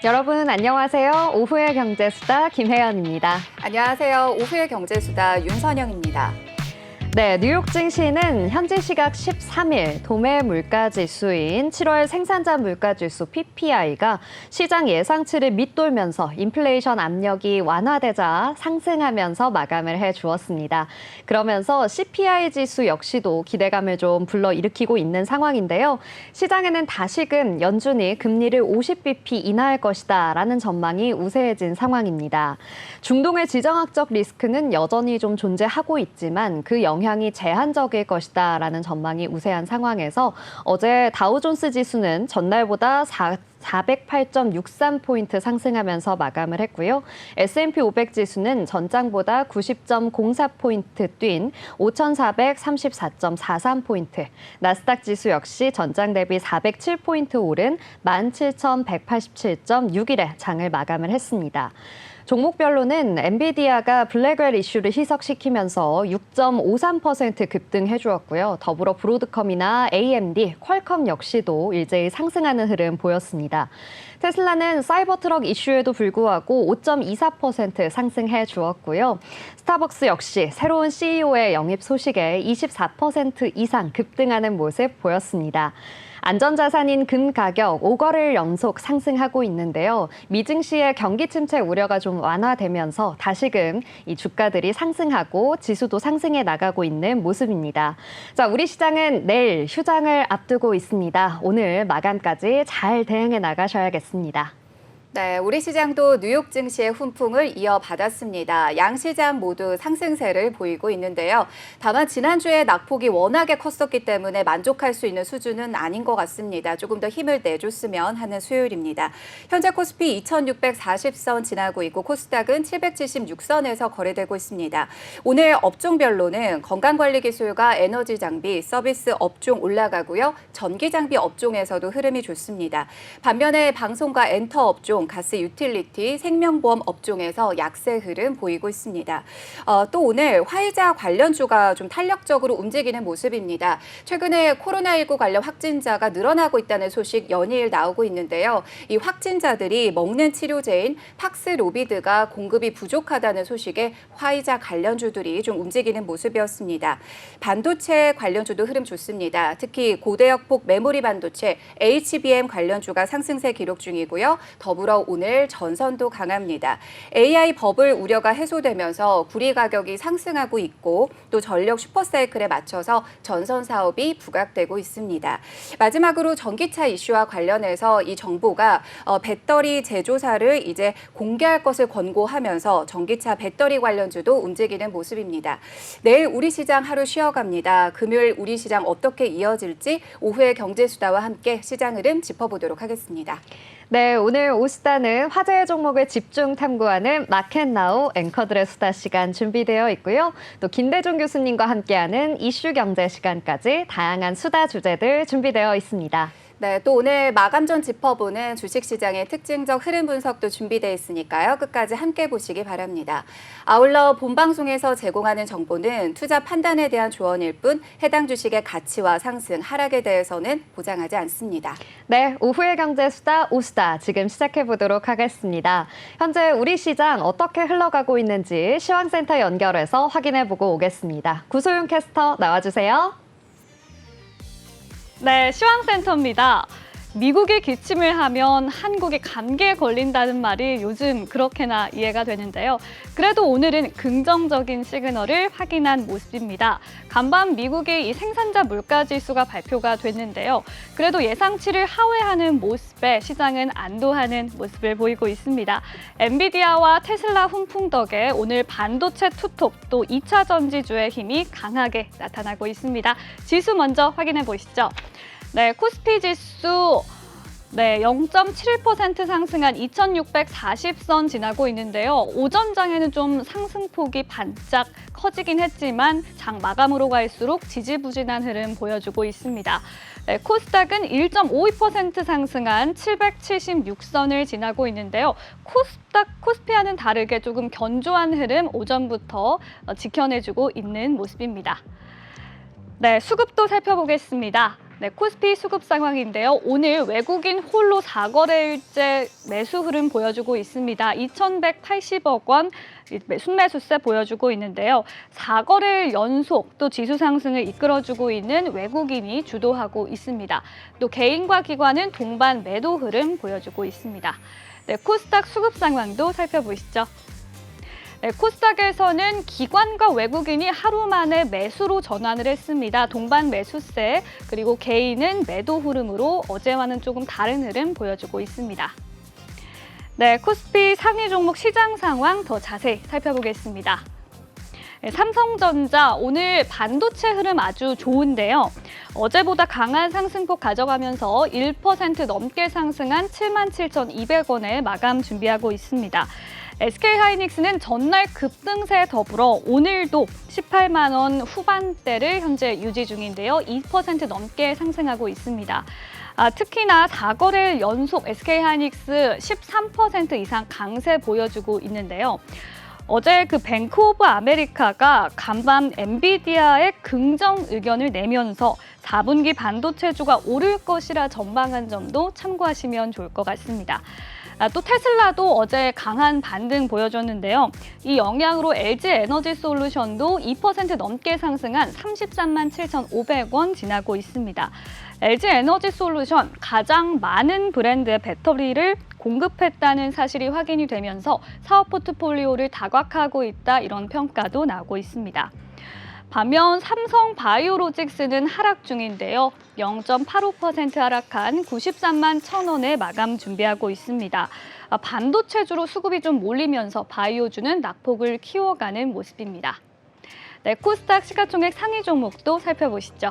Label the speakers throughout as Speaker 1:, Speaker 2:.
Speaker 1: 여러분 안녕하세요. 오후의 경제수다 김혜연입니다.
Speaker 2: 안녕하세요. 오후의 경제수다 윤선영입니다.
Speaker 1: 네, 뉴욕 증시는 현지 시각 13일 도매 물가지수인 7월 생산자 물가지수 PPI가 시장 예상치를 밑돌면서 인플레이션 압력이 완화되자 상승하면서 마감을 해주었습니다. 그러면서 CPI 지수 역시도 기대감을 좀 불러일으키고 있는 상황인데요. 시장에는 다시금 연준이 금리를 50bp 인하할 것이다라는 전망이 우세해진 상황입니다. 중동의 지정학적 리스크는 여전히 좀 존재하고 있지만 그 영향이 제한적일 것이다라는 전망이 우세한 상황에서 어제 다우존스 지수는 전날보다 408.63포인트 상승하면서 마감을 했고요. S&P 500 지수는 전장보다 90.04포인트 뛴 5,434.43포인트, 나스닥 지수 역시 전장 대비 407포인트 오른 17,187.61에 장을 마감을 했습니다. 종목별로는 엔비디아가 블랙웰 이슈를 희석시키면서 6.53% 급등해 주었고요. 더불어 브로드컴이나 AMD, 퀄컴 역시도 일제히 상승하는 흐름 보였습니다. 테슬라는 사이버트럭 이슈에도 불구하고 5.24% 상승해 주었고요. 스타벅스 역시 새로운 CEO의 영입 소식에 24% 이상 급등하는 모습 보였습니다. 안전자산인 금 가격 5거래일 연속 상승하고 있는데요. 미증시의 경기 침체 우려가 좀 완화되면서 다시금 이 주가들이 상승하고 지수도 상승해 나가고 있는 모습입니다. 자, 우리 시장은 내일 휴장을 앞두고 있습니다. 오늘 마감까지 잘 대응해 나가셔야겠습니다.
Speaker 2: 네, 우리 시장도 뉴욕 증시의 훈풍을 이어받았습니다. 양 시장 모두 상승세를 보이고 있는데요. 다만 지난주에 낙폭이 워낙에 컸었기 때문에 만족할 수 있는 수준은 아닌 것 같습니다. 조금 더 힘을 내줬으면 하는 수요일입니다. 현재 코스피 2640선 지나고 있고 코스닥은 776선에서 거래되고 있습니다. 오늘 업종별로는 건강관리기술과 에너지 장비, 서비스 업종 올라가고요. 전기 장비 업종에서도 흐름이 좋습니다. 반면에 방송과 엔터 업종, 가스 유틸리티, 생명보험 업종에서 약세 흐름 보이고 있습니다. 또 오늘 화이자 관련주가 좀 탄력적으로 움직이는 모습입니다. 최근에 코로나19 관련 확진자가 늘어나고 있다는 소식 연이을 나오고 있는데요. 이 확진자들이 먹는 치료제인 팍스로비드가 공급이 부족하다는 소식에 화이자 관련주들이 좀 움직이는 모습이었습니다. 반도체 관련주도 흐름 좋습니다. 특히 고대역폭 메모리 반도체, HBM 관련주가 상승세 기록 중이고요. 더불어 오늘 전선도 강합니다. AI 버블 우려가 해소되면서 구리 가격이 상승하고 있고 또 전력 슈퍼사이클에 맞춰서 전선 사업이 부각되고 있습니다. 마지막으로 전기차 이슈와 관련해서 이 정부가 배터리 제조사를 이제 공개할 것을 권고하면서 전기차 배터리 관련주도 움직이는 모습입니다. 내일 우리 시장 하루 쉬어갑니다. 금요일 우리 시장 어떻게 이어질지 오후의 경제수다와 함께 시장 흐름 짚어보도록 하겠습니다.
Speaker 1: 네, 오늘 오수다는 화제의 종목을 집중 탐구하는 마켓나우 앵커들의 수다 시간 준비되어 있고요. 또 김대중 교수님과 함께하는 이슈 경제 시간까지 다양한 수다 주제들 준비되어 있습니다.
Speaker 2: 네, 또 오늘 마감 전 짚어보는 주식시장의 특징적 흐름 분석도 준비되어 있으니까요. 끝까지 함께 보시기 바랍니다. 아울러 본방송에서 제공하는 정보는 투자 판단에 대한 조언일 뿐 해당 주식의 가치와 상승, 하락에 대해서는 보장하지 않습니다.
Speaker 1: 네, 오후의 경제수다 오수다 지금 시작해보도록 하겠습니다. 현재 우리 시장 어떻게 흘러가고 있는지 시황센터 연결해서 확인해보고 오겠습니다. 구소윤 캐스터 나와주세요.
Speaker 3: 네, 시황센터입니다. 미국이 기침을 하면 한국이 감기에 걸린다는 말이 요즘 그렇게나 이해가 되는데요. 그래도 오늘은 긍정적인 시그널을 확인한 모습입니다. 간밤 미국의 이 생산자 물가지수가 발표가 됐는데요. 그래도 예상치를 하회하는 모습에 시장은 안도하는 모습을 보이고 있습니다. 엔비디아와 테슬라 훈풍 덕에 오늘 반도체 투톱 또 2차 전지주의 힘이 강하게 나타나고 있습니다. 지수 먼저 확인해 보시죠. 네, 코스피 지수 0.71% 상승한 2640선 지나고 있는데요. 오전장에는 좀 상승폭이 반짝 커지긴 했지만 장 마감으로 갈수록 지지부진한 흐름 보여주고 있습니다. 네, 코스닥은 1.52% 상승한 776선을 지나고 있는데요. 코스피와는 다르게 조금 견조한 흐름 오전부터 지켜내주고 있는 모습입니다. 네, 수급도 살펴보겠습니다. 네, 코스피 수급 상황인데요. 오늘 외국인 홀로 4거래일째 매수 흐름 보여주고 있습니다. 2,180억 원 순매수세 보여주고 있는데요. 4거래일 연속 또 지수 상승을 이끌어주고 있는 외국인이 주도하고 있습니다. 또 개인과 기관은 동반 매도 흐름 보여주고 있습니다. 네, 코스닥 수급 상황도 살펴보시죠. 네, 코스닥에서는 기관과 외국인이 하루 만에 매수로 전환을 했습니다. 동반 매수세, 그리고 개인은 매도 흐름으로 어제와는 조금 다른 흐름 보여주고 있습니다. 네, 코스피 상위 종목 시장 상황 더 자세히 살펴보겠습니다. 네, 삼성전자 오늘 반도체 흐름 아주 좋은데요. 어제보다 강한 상승폭 가져가면서 1% 넘게 상승한 77,200원에 마감 준비하고 있습니다. SK하이닉스는 전날 급등세에 더불어 오늘도 18만 원 후반대를 현재 유지 중인데요. 2% 넘게 상승하고 있습니다. 특히나 4거래일 연속 SK하이닉스 13% 이상 강세 보여주고 있는데요. 어제 그 뱅크 오브 아메리카가 간밤 엔비디아의 긍정 의견을 내면서 4분기 반도체주가 오를 것이라 전망한 점도 참고하시면 좋을 것 같습니다. 또 테슬라도 어제 강한 반등 보여줬는데요. 이 영향으로 LG에너지솔루션도 2% 넘게 상승한 33만 7,500원 지나고 있습니다. LG에너지솔루션 가장 많은 브랜드의 배터리를 공급했다는 사실이 확인이 되면서 사업 포트폴리오를 다각화하고 있다, 이런 평가도 나오고 있습니다. 반면 삼성 바이오로직스는 하락 중인데요. 0.85% 하락한 93만 1,000원에 마감 준비하고 있습니다. 반도체주로 수급이 좀 몰리면서 바이오주는 낙폭을 키워가는 모습입니다. 네, 코스닥 시가총액 상위 종목도 살펴보시죠.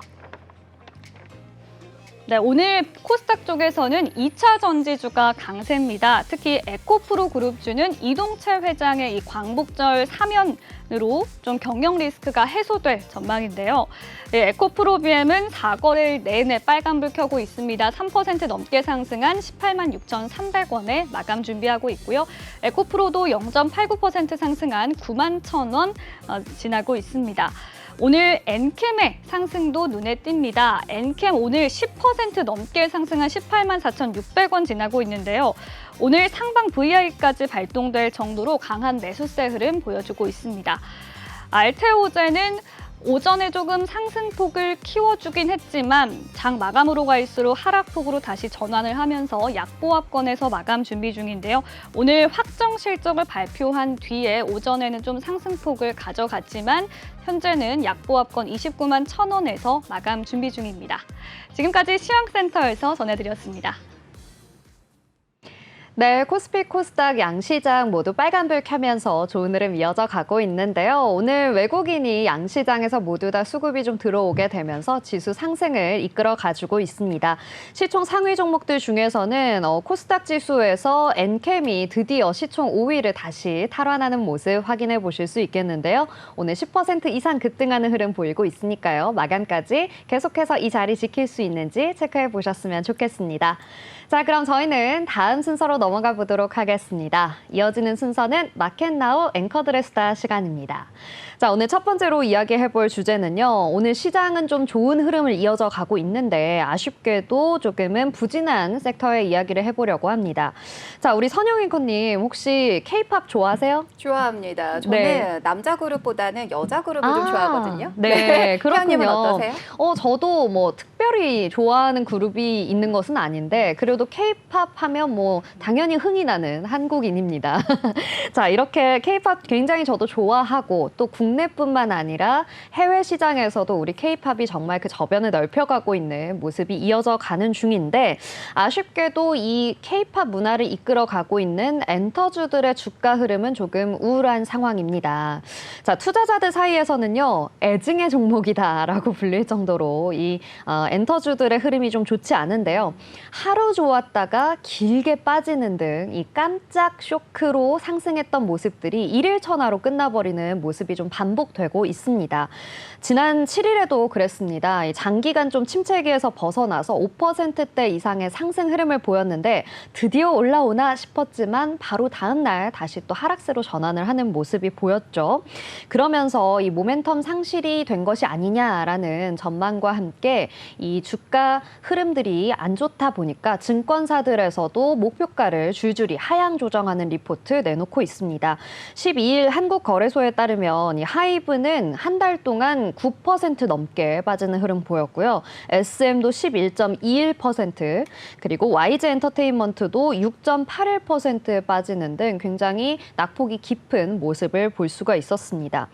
Speaker 3: 네, 오늘 코스닥 쪽에서는 2차 전지주가 강세입니다. 특히 에코프로 그룹주는 이동채 회장의 이 광복절 사면으로 좀 경영 리스크가 해소될 전망인데요. 네, 에코프로 BM은 4거래일 내내 빨간불 켜고 있습니다. 3% 넘게 상승한 18만 6,300원에 마감 준비하고 있고요. 에코프로도 0.89% 상승한 9만 1,000원 지나고 있습니다. 오늘 엔캠의 상승도 눈에 띕니다. 엔캠 오늘 10% 넘게 상승한 18만 4,600원 지나고 있는데요. 오늘 상방 VI까지 발동될 정도로 강한 매수세 흐름 보여주고 있습니다. 알테오제는 오전에 조금 상승폭을 키워주긴 했지만 장 마감으로 갈수록 하락폭으로 다시 전환을 하면서 약보합권에서 마감 준비 중인데요. 오늘 확정 실적을 발표한 뒤에 오전에는 좀 상승폭을 가져갔지만 현재는 약보합권 29만 1,000원에서 마감 준비 중입니다. 지금까지 시황센터에서 전해드렸습니다.
Speaker 1: 네, 코스피, 코스닥 양시장 모두 빨간불 켜면서 좋은 흐름 이어져 가고 있는데요. 오늘 외국인이 양시장에서 모두 다 수급이 좀 들어오게 되면서 지수 상승을 이끌어 가지고 있습니다. 시총 상위 종목들 중에서는 코스닥 지수에서 엔캠이 드디어 시총 5위를 다시 탈환하는 모습 확인해 보실 수 있겠는데요. 오늘 10% 이상 급등하는 흐름 보이고 있으니까요. 마감까지 계속해서 이 자리 지킬 수 있는지 체크해 보셨으면 좋겠습니다. 자, 그럼 저희는 다음 순서로 넘어가 보도록 하겠습니다. 이어지는 순서는 마켓나우 앵커들의 수다 시간입니다. 자, 오늘 첫 번째로 이야기해볼 주제는요. 오늘 시장은 좀 좋은 흐름을 이어져 가고 있는데 아쉽게도 조금은 부진한 섹터의 이야기를 해보려고 합니다. 자, 우리 선영 앵커님 혹시 K-팝 좋아하세요?
Speaker 2: 좋아합니다. 저는
Speaker 1: 네.
Speaker 2: 남자 그룹보다는 여자 그룹을 좀 좋아하거든요.
Speaker 1: 네, 그렇군요.
Speaker 2: 희연님은 어떠세요?
Speaker 1: 저도 뭐 특별히 좋아하는 그룹이 있는 것은 아닌데 그래도 K-팝 하면 뭐 당연히 흥이 나는 한국인입니다. 자, 이렇게 K-팝 굉장히 저도 좋아하고 또 국내뿐만 아니라 해외 시장에서도 우리 K-팝이 정말 그 저변을 넓혀가고 있는 모습이 이어져 가는 중인데 아쉽게도 이 K-팝 문화를 이끌어가고 있는 엔터주들의 주가 흐름은 조금 우울한 상황입니다. 자, 투자자들 사이에서는요, 애증의 종목이다라고 불릴 정도로 이 엔터주들의 흐름이 좀 좋지 않은데요. 하루 좋았다가 길게 빠지는 등 이 깜짝 쇼크로 상승했던 모습들이 일일천하로 끝나버리는 모습이 좀 반복되고 있습니다. 지난 7일에도 그랬습니다. 이 장기간 좀 침체기에서 벗어나서 5%대 이상의 상승 흐름을 보였는데 드디어 올라오나 싶었지만 바로 다음 날 다시 또 하락세로 전환을 하는 모습이 보였죠. 그러면서 이 모멘텀 상실이 된 것이 아니냐라는 전망과 함께 이 주가 흐름들이 안 좋다 보니까 증권사들에서도 목표가를 줄줄이 하향 조정하는 리포트 내놓고 있습니다. 12일 한국거래소에 따르면 이 하이브는 한 달 동안 9% 넘게 빠지는 흐름 보였고요. SM도 11.21%, 그리고 YG 엔터테인먼트도 6.81% 빠지는 등 굉장히 낙폭이 깊은 모습을 볼 수가 있었습니다.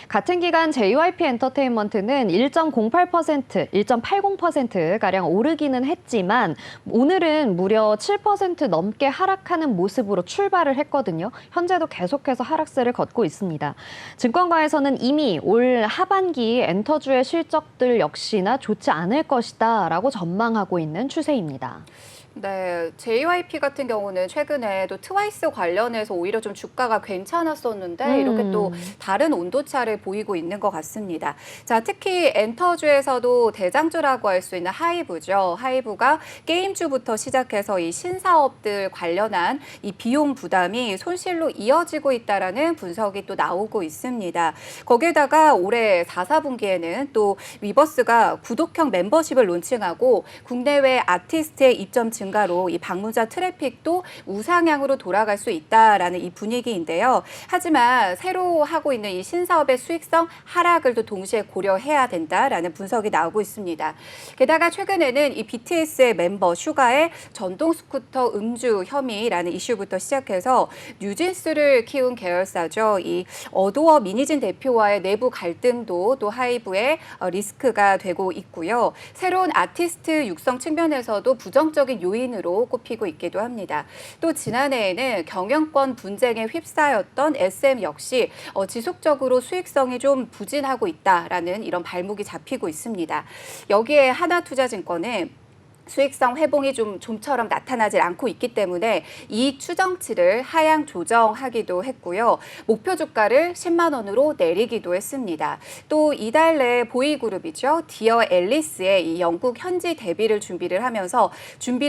Speaker 1: 같은 기간 JYP 엔터테인먼트는 1.08%, 1.80%가량 오르기는 했지만 오늘은 무려 7% 넘게 하락하는 모습으로 출발을 했거든요. 현재도 계속해서 하락세를 걷고 있습니다. 증권가에서는 이미 올 하반기 엔터주의 실적들 역시나 좋지 않을 것이다 라고 전망하고 있는 추세입니다.
Speaker 2: 네, JYP 같은 경우는 최근에 또 트와이스 관련해서 오히려 좀 주가가 괜찮았었는데 이렇게 또 다른 온도차를 보이고 있는 것 같습니다. 자, 특히 엔터주에서도 대장주라고 할 수 있는 하이브죠. 하이브가 게임주부터 시작해서 이 신사업들 관련한 이 비용 부담이 손실로 이어지고 있다라는 분석이 또 나오고 있습니다. 거기에다가 올해 4, 4분기에는 또 위버스가 구독형 멤버십을 론칭하고 국내외 아티스트의 입점 증가로 이 방문자 트래픽도 우상향으로 돌아갈 수 있다라는 이 분위기인데요. 하지만 새로 하고 있는 이 신사업의 수익성 하락을 또 동시에 고려해야 된다라는 분석이 나오고 있습니다. 게다가 최근에는 이 BTS의 멤버 슈가의 전동 스쿠터 음주 혐의라는 이슈부터 시작해서 뉴진스를 키운 계열사죠. 이 어도어 미니진 대표와의 내부 갈등도 또 하이브의 리스크가 되고 있고요. 새로운 아티스트 육성 측면에서도 부정적인 요인으로 꼽히고 있기도 합니다. 또 지난해에는 경영권 분쟁에 휩싸였던 SM 역시 지속적으로 수익성이 좀 부진하고 있다라는 이런 발목이 잡히고 있습니다. 여기에 하나투자증권은 수익성 회복이 좀처럼 나타나질 않고 있기 때문에 이익 추정치를 하향 조정하기도 했고요. 목표 주가를 10만 원으로 내리기도 했습니다. 또 이달 내 보이그룹이죠. 디어 앨리스의 이 영국 현지 데뷔를 준비를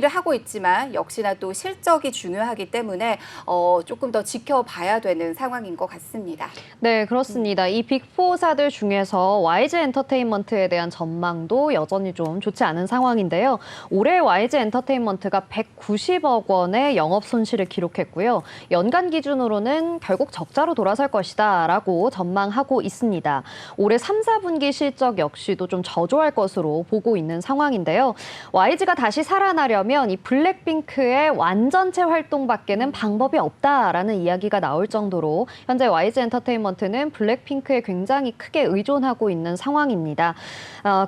Speaker 2: 하고 있지만 역시나 또 실적이 중요하기 때문에 조금 더 지켜봐야 되는 상황인 것 같습니다.
Speaker 1: 네, 그렇습니다. 이 빅4사들 중에서 YG 엔터테인먼트에 대한 전망도 여전히 좀 좋지 않은 상황인데요. 올해 YG 엔터테인먼트가 190억 원의 영업 손실을 기록했고요. 연간 기준으로는 결국 적자로 돌아설 것이다 라고 전망하고 있습니다. 올해 3, 4분기 실적 역시도 좀 저조할 것으로 보고 있는 상황인데요. YG가 다시 살아나려면 이 블랙핑크의 완전체 활동밖에는 방법이 없다라는 이야기가 나올 정도로 현재 YG 엔터테인먼트는 블랙핑크에 굉장히 크게 의존하고 있는 상황입니다.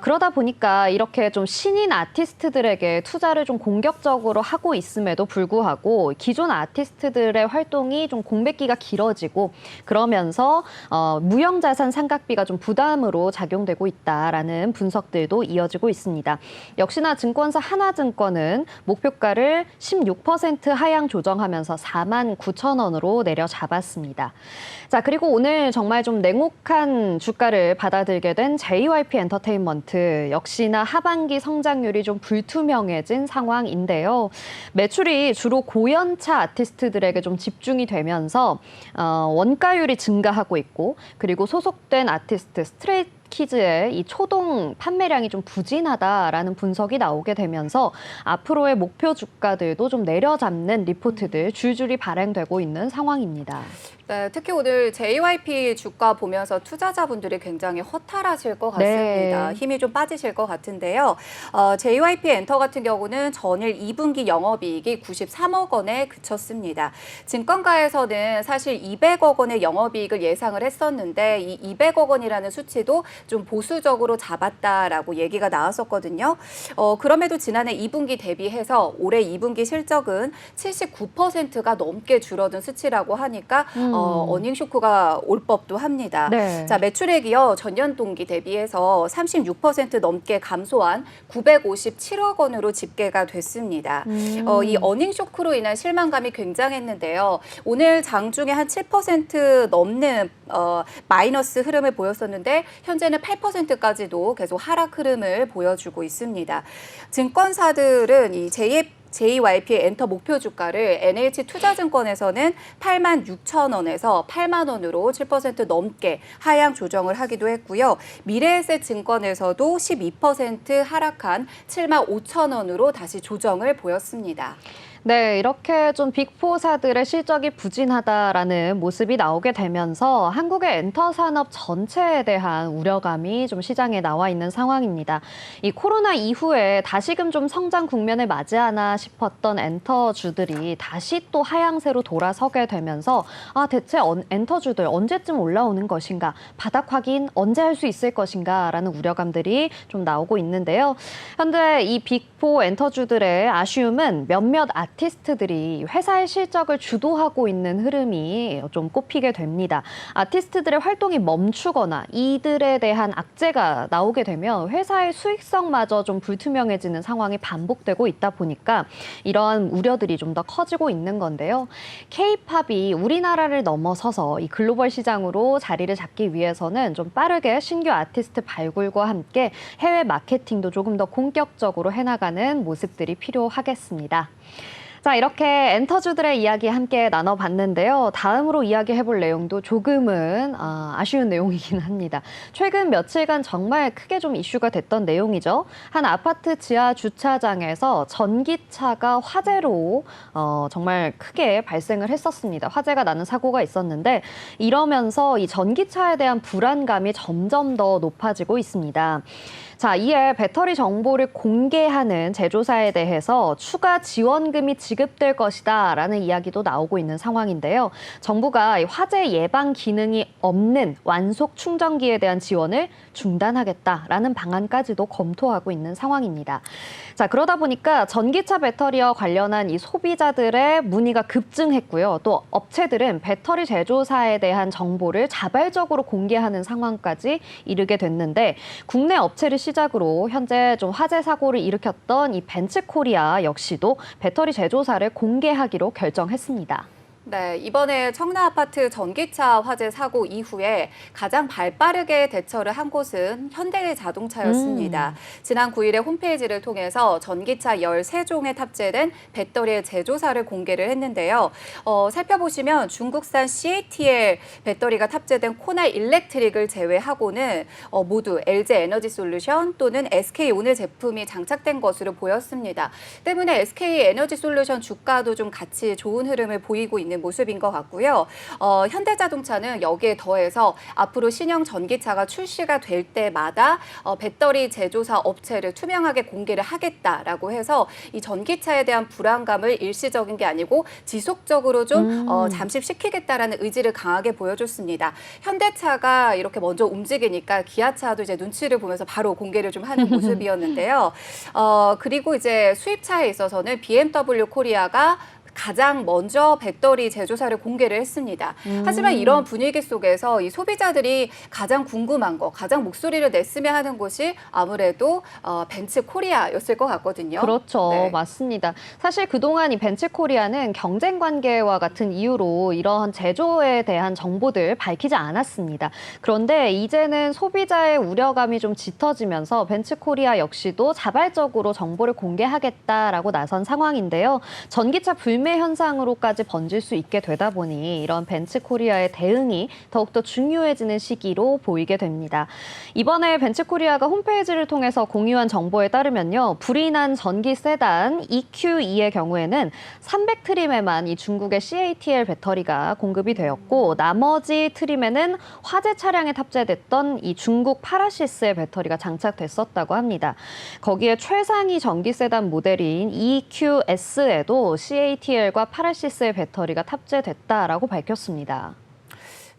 Speaker 1: 그러다 보니까 이렇게 좀 신인 아티스트들에게 투자를 좀 공격적으로 하고 있음에도 불구하고 기존 아티스트들의 활동이 좀 공백기가 길어지고 그러면서 무형자산 상각비가 좀 부담으로 작용되고 있다라는 분석들도 이어지고 있습니다. 역시나 증권사 하나증권은 목표가를 16% 하향 조정하면서 4만 9천 원으로 내려잡았습니다. 자, 그리고 오늘 정말 좀 냉혹한 주가를 받아들게 된 JYP 엔터테인먼트 역시나 하반기 성장률이 좀 불투명해진 상황인데요. 매출이 주로 고연차 아티스트들에게 좀 집중이 되면서 원가율이 증가하고 있고 그리고 소속된 아티스트 스트레이키즈의 이 초동 판매량이 좀 부진하다라는 분석이 나오게 되면서 앞으로의 목표 주가들도 좀 내려잡는 리포트들 줄줄이 발행되고 있는 상황입니다.
Speaker 2: 네, 특히 오늘 JYP 주가 보면서 투자자분들이 굉장히 허탈하실 것 같습니다.
Speaker 1: 네.
Speaker 2: 힘이 좀 빠지실 것 같은데요. JYP 엔터 같은 경우는 전일 2분기 영업이익이 93억 원에 그쳤습니다. 증권가에서는 사실 200억 원의 영업이익을 예상을 했었는데 이 200억 원이라는 수치도 좀 보수적으로 잡았다라고 얘기가 나왔었거든요. 그럼에도 지난해 2분기 대비해서 올해 2분기 실적은 79%가 넘게 줄어든 수치라고 하니까 어닝 쇼크가 올 법도 합니다.
Speaker 1: 네.
Speaker 2: 자, 매출액이요. 전년 동기 대비해서 36% 넘게 감소한 957억 원으로 집계가 됐습니다. 이 어닝 쇼크로 인한 실망감이 굉장했는데요. 오늘 장중에 한 7% 넘는 마이너스 흐름을 보였었는데 현재는 8%까지도 계속 하락 흐름을 보여주고 있습니다. 증권사들은 이 JYP 엔터 목표 주가를 NH투자증권에서는 86,000원에서 8만 원으로 7% 넘게 하향 조정을 하기도 했고요. 미래에셋증권에서도 12% 하락한 75,000원으로 다시 조정을 보였습니다.
Speaker 1: 네, 이렇게 좀 빅4사들의 실적이 부진하다라는 모습이 나오게 되면서 한국의 엔터 산업 전체에 대한 우려감이 좀 시장에 나와 있는 상황입니다. 이 코로나 이후에 다시금 좀 성장 국면을 맞이하나 싶었던 엔터주들이 다시 또 하향세로 돌아서게 되면서 대체 엔터주들 언제쯤 올라오는 것인가, 바닥 확인 언제 할 수 있을 것인가라는 우려감들이 좀 나오고 있는데요. 현재 이 빅4 엔터주들의 아쉬움은 몇몇 아티스트들이 회사의 실적을 주도하고 있는 흐름이 좀 꼽히게 됩니다. 아티스트들의 활동이 멈추거나 이들에 대한 악재가 나오게 되면 회사의 수익성마저 좀 불투명해지는 상황이 반복되고 있다 보니까 이러한 우려들이 좀 더 커지고 있는 건데요. K-팝이 우리나라를 넘어서서 이 글로벌 시장으로 자리를 잡기 위해서는 좀 빠르게 신규 아티스트 발굴과 함께 해외 마케팅도 조금 더 본격적으로 해나가는 모습들이 필요하겠습니다. 자, 이렇게 엔터주들의 이야기 함께 나눠봤는데요. 다음으로 이야기해볼 내용도 조금은 아쉬운 내용이긴 합니다. 최근 며칠간 정말 크게 좀 이슈가 됐던 내용이죠. 한 아파트 지하 주차장에서 전기차가 화재로 정말 크게 발생을 했었습니다. 화재가 나는 사고가 있었는데 이러면서 이 전기차에 대한 불안감이 점점 더 높아지고 있습니다. 자, 이에 배터리 정보를 공개하는 제조사에 대해서 추가 지원금이 지급될 것이다라는 이야기도 나오고 있는 상황인데요. 정부가 화재 예방 기능이 없는 완속 충전기에 대한 지원을 중단하겠다라는 방안까지도 검토하고 있는 상황입니다. 자, 그러다 보니까 전기차 배터리와 관련한 이 소비자들의 문의가 급증했고요. 또 업체들은 배터리 제조사에 대한 정보를 자발적으로 공개하는 상황까지 이르게 됐는데 국내 업체를 시작으로 현재 좀 화재 사고를 일으켰던 이 벤츠코리아 역시도 배터리 제조사를 공개하기로 결정했습니다.
Speaker 2: 네, 이번에 청라아파트 전기차 화재 사고 이후에 가장 발빠르게 대처를 한 곳은 현대자동차였습니다. 지난 9일에 홈페이지를 통해서 전기차 13종에 탑재된 배터리의 제조사를 공개를 했는데요. 살펴보시면 중국산 CATL 배터리가 탑재된 코나 일렉트릭을 제외하고는 모두 LG에너지솔루션 또는 SK온일 제품이 장착된 것으로 보였습니다. 때문에 SK에너지솔루션 주가도 좀 같이 좋은 흐름을 보이고 있는 모습인 것 같고요. 현대자동차는 여기에 더해서 앞으로 신형 전기차가 출시가 될 때마다 배터리 제조사 업체를 투명하게 공개를 하겠다라고 해서 이 전기차에 대한 불안감을 일시적인 게 아니고 지속적으로 좀 잠식시키겠다라는 의지를 강하게 보여줬습니다. 현대차가 이렇게 먼저 움직이니까 기아차도 이제 눈치를 보면서 바로 공개를 좀 하는 모습이었는데요. 그리고 이제 수입차에 있어서는 BMW 코리아가 가장 먼저 배터리 제조사를 공개를 했습니다. 하지만 이런 분위기 속에서 이 소비자들이 가장 궁금한 거, 가장 목소리를 냈으면 하는 곳이 아무래도 벤츠 코리아였을 것 같거든요.
Speaker 1: 그렇죠.
Speaker 2: 네.
Speaker 1: 맞습니다. 사실 그동안 이 벤츠 코리아는 경쟁 관계와 같은 이유로 이러한 제조에 대한 정보들 밝히지 않았습니다. 그런데 이제는 소비자의 우려감이 좀 짙어지면서 벤츠 코리아 역시도 자발적으로 정보를 공개하겠다라고 나선 상황인데요. 전기차 불매 현상으로까지 번질 수 있게 되다 보니 이런 벤츠 코리아의 대응이 더욱더 중요해지는 시기로 보이게 됩니다. 이번에 벤츠 코리아가 홈페이지를 통해서 공유한 정보에 따르면요. 불이 난 전기 세단 EQ2의 경우에는 300트림에만 이 중국의 CATL 배터리가 공급이 되었고 나머지 트림에는 화재 차량에 탑재됐던 이 중국 파라시스의 배터리가 장착됐었다고 합니다. 거기에 최상위 전기 세단 모델인 EQS에도 CATL과 파라시스의 배터리가 탑재됐다라고 밝혔습니다.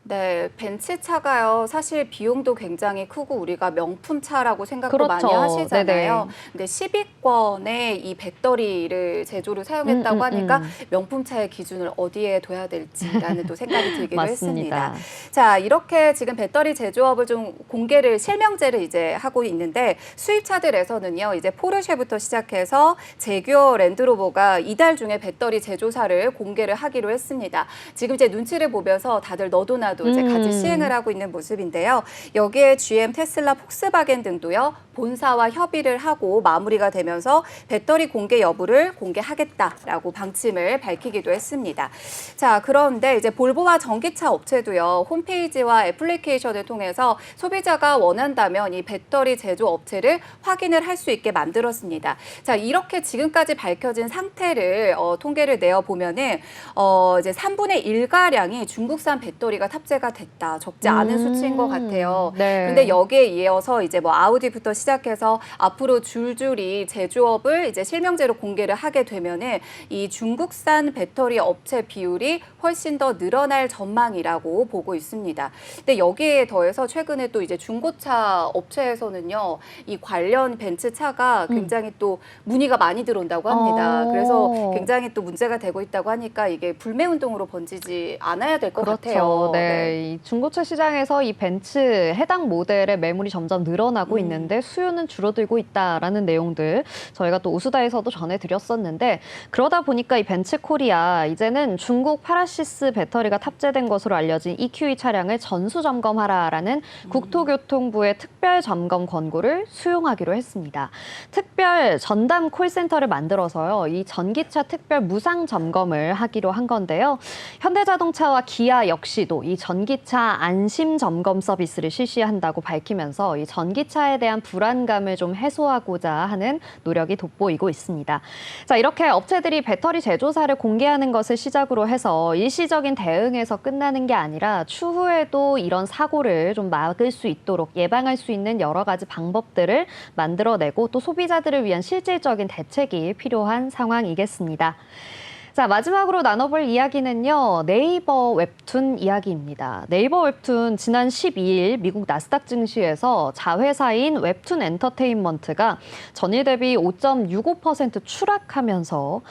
Speaker 2: 네, 벤츠차가요. 사실 비용도 굉장히 크고 우리가 명품차라고 생각도
Speaker 1: 그렇죠.
Speaker 2: 많이 하시잖아요.
Speaker 1: 네네.
Speaker 2: 근데 10위권에 이 배터리를 제조를 사용했다고 하니까 명품차의 기준을 어디에 둬야 될지라는 또 생각이 들기도
Speaker 1: 맞습니다.
Speaker 2: 했습니다. 자, 이렇게 지금 배터리 제조업을 좀 공개를 실명제를 이제 하고 있는데 수입차들에서는요. 이제 포르쉐부터 시작해서 제규어 랜드로버가 이달 중에 배터리 제조사를 공개를 하기로 했습니다. 지금 이제 눈치를 보면서 다들 너도나도 분야도 이제 같이 시행을 하고 있는 모습인데요. 여기에 GM, 테슬라, 폭스바겐 등도요. 본사와 협의를 하고 마무리가 되면서 배터리 공개 여부를 공개하겠다라고 방침을 밝히기도 했습니다. 자, 그런데 이제 볼보와 전기차 업체도요. 홈페이지와 애플리케이션을 통해서 소비자가 원한다면 이 배터리 제조 업체를 확인을 할 수 있게 만들었습니다. 자, 이렇게 지금까지 밝혀진 상태를 통계를 내어 보면은 이제 3분의 1가량이 중국산 배터리가 탑재가 됐다. 적지 않은 수치인 것 같아요.
Speaker 1: 네.
Speaker 2: 그런데 여기에 이어서 이제 뭐 아우디부터 시작해서 앞으로 줄줄이 제조업을 이제 실명제로 공개를 하게 되면은 이 중국산 배터리 업체 비율이 훨씬 더 늘어날 전망이라고 보고 있습니다. 근데 여기에 더해서 최근에 또 이제 중고차 업체에서는요, 이 관련 벤츠 차가 굉장히 또 문의가 많이 들어온다고 합니다. 그래서 굉장히 또 문제가 되고 있다고 하니까 이게 불매 운동으로 번지지 않아야 될 것 같아요.
Speaker 1: 네. 이 중고차 시장에서 이 벤츠 해당 모델의 매물이 점점 늘어나고 있는데 수요는 줄어들고 있다라는 내용들 저희가 또 우수다에서도 전해드렸었는데 그러다 보니까 이 벤츠 코리아 이제는 중국 파라시스 배터리가 탑재된 것으로 알려진 EQE 차량을 전수 점검하라라는 국토교통부의 특별 점검 권고를 수용하기로 했습니다. 특별 전담 콜센터를 만들어서요. 이 전기차 특별 무상 점검을 하기로 한 건데요. 현대자동차와 기아 역시도 이 전기차 안심 점검 서비스를 실시한다고 밝히면서 이 전기차에 대한 불안감을 좀 해소하고자 하는 노력이 돋보이고 있습니다. 자, 이렇게 업체들이 배터리 제조사를 공개하는 것을 시작으로 해서 일시적인 대응에서 끝나는 게 아니라 추후에도 이런 사고를 좀 막을 수 있도록 예방할 수 있는 여러 가지 방법들을 만들어내고 또 소비자들을 위한 실질적인 대책이 필요한 상황이겠습니다. 자, 마지막으로 나눠볼 이야기는요. 네이버 웹툰 이야기입니다. 네이버 웹툰 지난 12일 미국 나스닥 증시에서 자회사인 웹툰 엔터테인먼트가 전일 대비 5.65% 추락하면서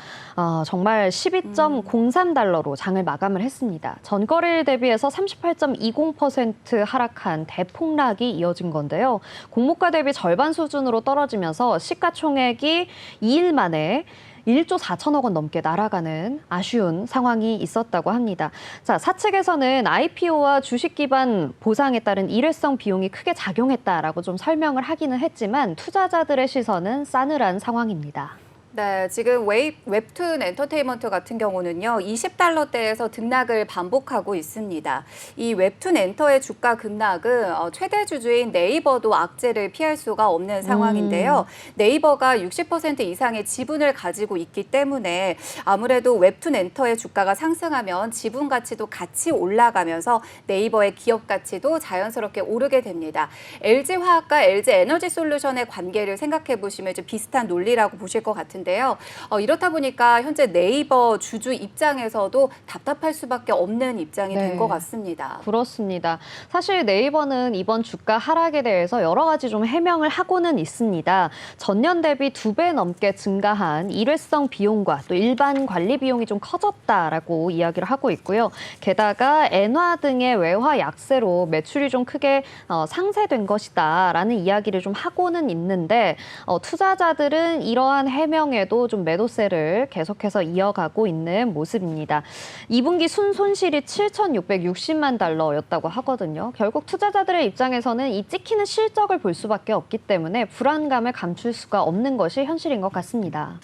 Speaker 1: 정말 12.03달러로 장을 마감을 했습니다. 전거래일 대비해서 38.20% 하락한 대폭락이 이어진 건데요. 공모가 대비 절반 수준으로 떨어지면서 시가총액이 2일 만에 1조 4천억 원 넘게 날아가는 아쉬운 상황이 있었다고 합니다. 자, 사측에서는 IPO와 주식 기반 보상에 따른 일회성 비용이 크게 작용했다라고 좀 설명을 하기는 했지만 투자자들의 시선은 싸늘한 상황입니다.
Speaker 2: 네, 지금 웹툰 엔터테인먼트 같은 경우는요, 20달러대에서 등락을 반복하고 있습니다. 이 웹툰 엔터의 주가 급락은 최대 주주인 네이버도 악재를 피할 수가 없는 상황인데요. 네이버가 60% 이상의 지분을 가지고 있기 때문에 아무래도 웹툰 엔터의 주가가 상승하면 지분 가치도 같이 올라가면서 네이버의 기업 가치도 자연스럽게 오르게 됩니다. LG화학과 LG에너지솔루션의 관계를 생각해 보시면 좀 비슷한 논리라고 보실 것 같은데 이렇다 보니까 현재 네이버 주주 입장에서도 답답할 수밖에 없는 입장이 된 것 같습니다.
Speaker 1: 그렇습니다. 사실 네이버는 이번 주가 하락에 대해서 여러 가지 좀 해명을 하고는 있습니다. 전년 대비 2배 넘게 증가한 일회성 비용과 또 일반 관리 비용이 좀 커졌다라고 이야기를 하고 있고요. 게다가 엔화 등의 외화 약세로 매출이 좀 크게 상쇄된 것이다라는 이야기를 좀 하고는 있는데 투자자들은 이러한 해명에도 좀 매도세를 계속해서 이어가고 있는 모습입니다. 2분기 순손실이 7,660만 달러였다고 하거든요. 결국 투자자들의 입장에서는 이 찍히는 실적을 볼 수밖에 없기 때문에 불안감을 감출 수가 없는 것이 현실인 것 같습니다.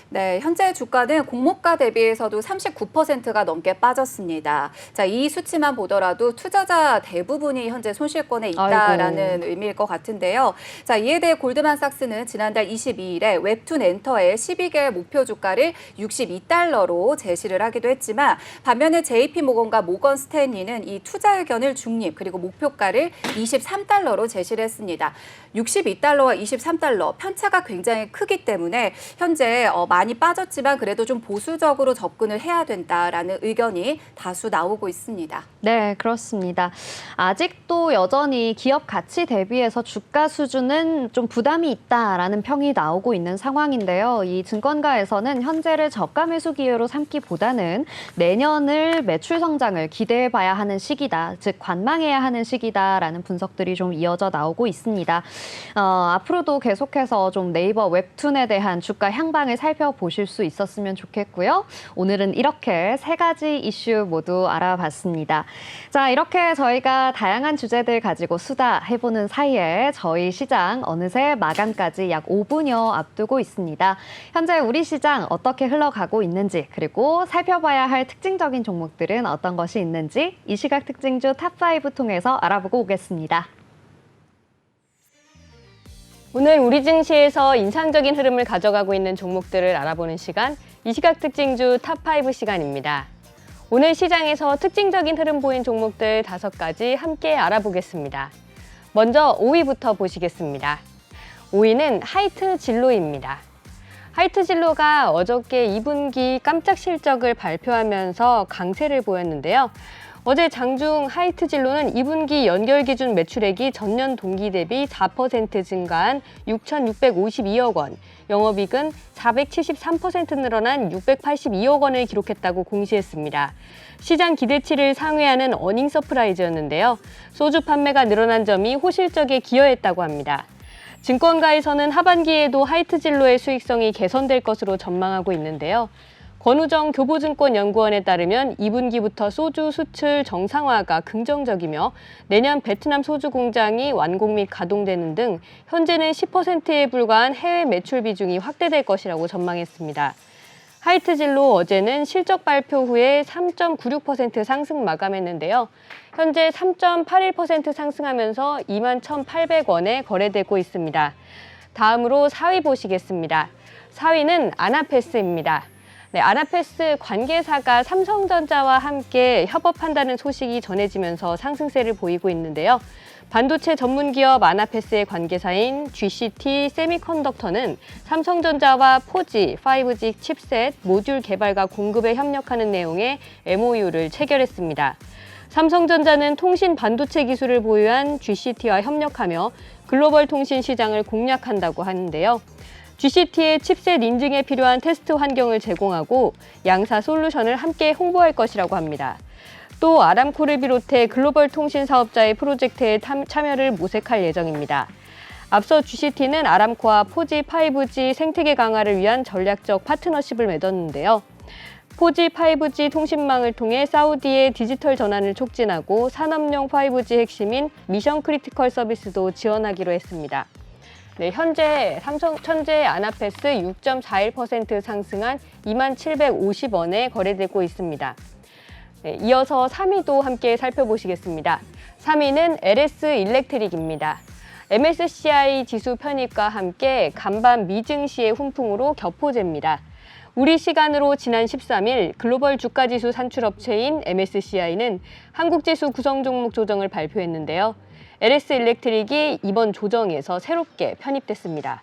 Speaker 2: 네, 현재 주가는 공모가 대비해서도 39%가 넘게 빠졌습니다. 자, 이 수치만 보더라도 투자자 대부분이 현재 손실권에 있다라는 의미일 것 같은데요. 자, 이에 대해 골드만삭스는 지난달 22일에 웹툰 엔터의 12개월 목표 주가를 62달러로 제시를 하기도 했지만 반면에 JP모건과 모건 스탠리는 이 투자 의견을 중립 그리고 목표가를 23달러로 제시를 했습니다. 62달러와 23달러 편차가 굉장히 크기 때문에 현재 많이 빠졌지만 그래도 좀 보수적으로 접근을 해야 된다라는 의견이 다수 나오고 있습니다.
Speaker 1: 네, 그렇습니다. 아직도 여전히 기업 가치 대비해서 주가 수준은 좀 부담이 있다라는 평이 나오고 있는 상황인데요. 이 증권가에서는 현재를 저가 매수 기회로 삼기보다는 내년을 매출 성장을 기대해 봐야 하는 시기다, 즉 관망해야 하는 시기다라는 분석들이 좀 이어져 나오고 있습니다. 앞으로도 계속해서 좀 네이버 웹툰에 대한 주가 향방을 살펴보실 수 있었으면 좋겠고요. 오늘은 이렇게 3가지 이슈 모두 알아봤습니다. 자, 이렇게 저희가 다양한 주제들 가지고 수다해보는 사이에 저희 시장 어느새 마감까지 약 5분여 앞두고 있습니다. 현재 우리 시장 어떻게 흘러가고 있는지, 그리고 살펴봐야 할 특징적인 종목들은 어떤 것이 있는지 이 시각 특징주 탑5 통해서 알아보고 오겠습니다.
Speaker 4: 오늘 우리 증시에서 인상적인 흐름을 가져가고 있는 종목들을 알아보는 시간, 이 시각 특징주 탑5 시간입니다. 오늘 시장에서 특징적인 흐름 보인 종목들 5가지 함께 알아보겠습니다. 먼저 5위부터 보시겠습니다. 5위는 하이트진로입니다. 하이트진로가 어저께 2분기 깜짝 실적을 발표하면서 강세를 보였는데요. 어제 장중 하이트진로는 2분기 연결 기준 매출액이 전년 동기 대비 4% 증가한 6,652억 원, 영업이익은 473% 늘어난 682억 원을 기록했다고 공시했습니다. 시장 기대치를 상회하는 어닝 서프라이즈였는데요. 소주 판매가 늘어난 점이 호실적에 기여했다고 합니다. 증권가에서는 하반기에도 하이트진로의 수익성이 개선될 것으로 전망하고 있는데요. 권우정 교보증권연구원에 따르면 2분기부터 소주 수출 정상화가 긍정적이며 내년 베트남 소주 공장이 완공 및 가동되는 등 현재는 10%에 불과한 해외 매출 비중이 확대될 것이라고 전망했습니다. 하이트진로 어제는 실적 발표 후에 3.96% 상승 마감했는데요. 현재 3.81% 상승하면서 21,800원에 거래되고 있습니다. 다음으로 4위 보시겠습니다. 4위는 아나페스입니다. 네, 아나페스 관계사가 삼성전자와 함께 협업한다는 소식이 전해지면서 상승세를 보이고 있는데요. 반도체 전문기업 아나페스의 관계사인 GCT 세미컨덕터는 삼성전자와 4G, 5G 칩셋, 모듈 개발과 공급에 협력하는 내용의 MOU를 체결했습니다. 삼성전자는 통신 반도체 기술을 보유한 GCT와 협력하며 글로벌 통신 시장을 공략한다고 하는데요. GCT의 칩셋 인증에 필요한 테스트 환경을 제공하고 양사 솔루션을 함께 홍보할 것이라고 합니다. 또 아람코를 비롯해 글로벌 통신 사업자의 프로젝트에 참여를 모색할 예정입니다. 앞서 GCT는 아람코와 4G, 5G 생태계 강화를 위한 전략적 파트너십을 맺었는데요. 4G, 5G 통신망을 통해 사우디의 디지털 전환을 촉진하고 산업용 5G 핵심인 미션 크리티컬 서비스도 지원하기로 했습니다. 네, 현재 삼성전자 아나페스 6.41% 상승한 2750원에 거래되고 있습니다. 네, 이어서 3위도 함께 살펴보시겠습니다. 3위는 LS 일렉트릭입니다. MSCI 지수 편입과 함께 간밤 미증시의 훈풍으로 격포제입니다. 우리 시간으로 지난 13일 글로벌 주가지수 산출업체인 MSCI는 한국지수 구성 종목 조정을 발표했는데요. LS 일렉트릭이 이번 조정에서 새롭게 편입됐습니다.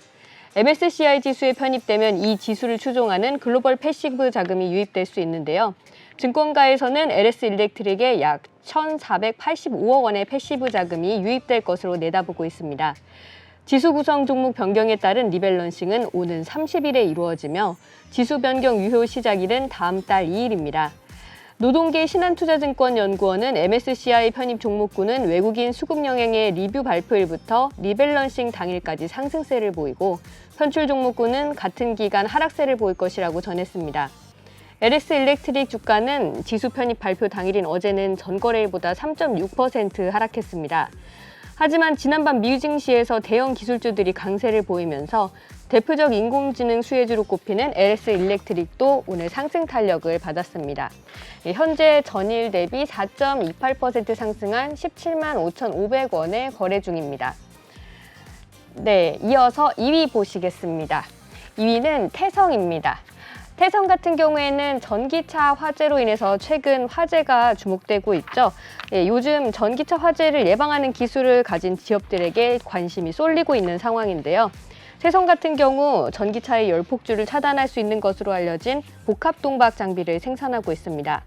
Speaker 4: MSCI 지수에 편입되면 이 지수를 추종하는 글로벌 패시브 자금이 유입될 수 있는데요. 증권가에서는 LS 일렉트릭에 약 1,485억 원의 패시브 자금이 유입될 것으로 내다보고 있습니다. 지수 구성 종목 변경에 따른 리밸런싱은 오는 30일에 이루어지며 지수 변경 유효 시작일은 다음 달 2일입니다. 노동계 신한투자증권연구원은 MSCI 편입 종목군은 외국인 수급 영향의 리뷰 발표일부터 리밸런싱 당일까지 상승세를 보이고 선출 종목군은 같은 기간 하락세를 보일 것이라고 전했습니다. LS 일렉트릭 주가는 지수 편입 발표 당일인 어제는 전거래일보다 3.6% 하락했습니다. 하지만 지난밤 미증시에서 대형 기술주들이 강세를 보이면서 대표적 인공지능 수혜주로 꼽히는 LS 일렉트릭도 오늘 상승 탄력을 받았습니다. 현재 전일 대비 4.28% 상승한 17만 5,500원에 거래 중입니다. 네, 이어서 2위 보시겠습니다. 2위는 태성입니다. 태성 같은 경우에는 전기차 화재로 인해서 최근 화재가 주목되고 있죠. 요즘 전기차 화재를 예방하는 기술을 가진 기업들에게 관심이 쏠리고 있는 상황인데요. 태성 같은 경우 전기차의 열폭주를 차단할 수 있는 것으로 알려진 복합동박 장비를 생산하고 있습니다.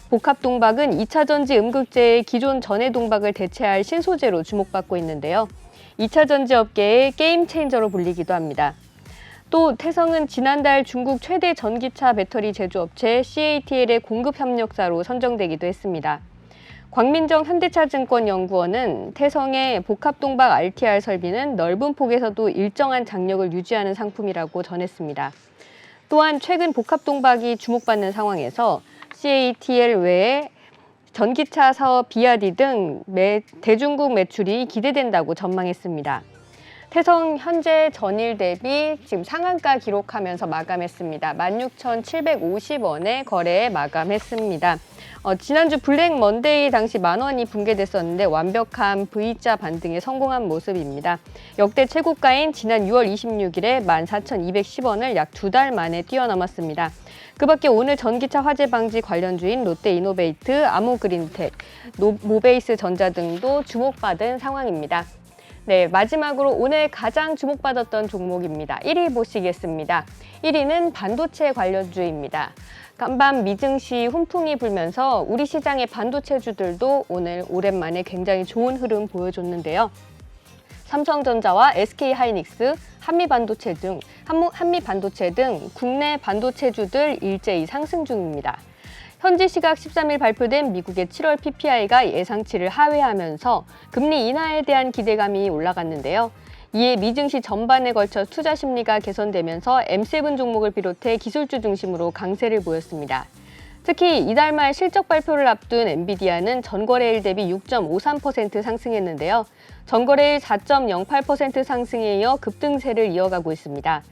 Speaker 4: 복합동박은 2차 전지 음극재의 기존 전해 동박을 대체할 신소재로 주목받고 있는데요. 2차 전지 업계의 게임 체인저로 불리기도 합니다. 또 태성은 지난달 중국 최대 전기차 배터리 제조업체 CATL의 공급 협력사로 선정되기도 했습니다. 광민정 현대차증권연구원은 태성의 복합동박 RTR 설비는 넓은 폭에서도 일정한 장력을 유지하는 상품이라고 전했습니다. 또한 최근 복합동박이 주목받는 상황에서 CATL 외에 전기차 사업 비아디 등 대중국 매출이 기대된다고 전망했습니다. 태성 현재 전일 대비 지금 상한가 기록하면서 마감했습니다. 16,750원에 거래 마감했습니다. 지난주 블랙 먼데이 당시 10,000원이 붕괴됐었는데 완벽한 V자 반등에 성공한 모습입니다. 역대 최고가인 지난 6월 26일에 14,210원을 약 2달 만에 뛰어넘었습니다. 그 밖에 오늘 전기차 화재 방지 관련주인 롯데이노베이트, 아모그린텍, 모베이스 전자 등도 주목받은 상황입니다. 네, 마지막으로 오늘 가장 주목받았던 종목입니다. 1위 보시겠습니다. 1위는 반도체 관련주입니다. 간밤 미증시 훈풍이 불면서 우리 시장의 반도체주들도 오늘 오랜만에 굉장히 좋은 흐름 보여줬는데요. 삼성전자와 SK하이닉스, 한미반도체 등 국내 반도체주들 일제히 상승 중입니다. 현지 시각 13일 발표된 미국의 7월 PPI가 예상치를 하회하면서 금리 인하에 대한 기대감이 올라갔는데요. 이에 미증시 전반에 걸쳐 투자 심리가 개선되면서 M7 종목을 비롯해 기술주 중심으로 강세를 보였습니다. 특히 이달 말 실적 발표를 앞둔 엔비디아는 전거래일 대비 6.53% 상승했는데요. 전거래일 4.08% 상승에 이어 급등세를 이어가고 있습니다.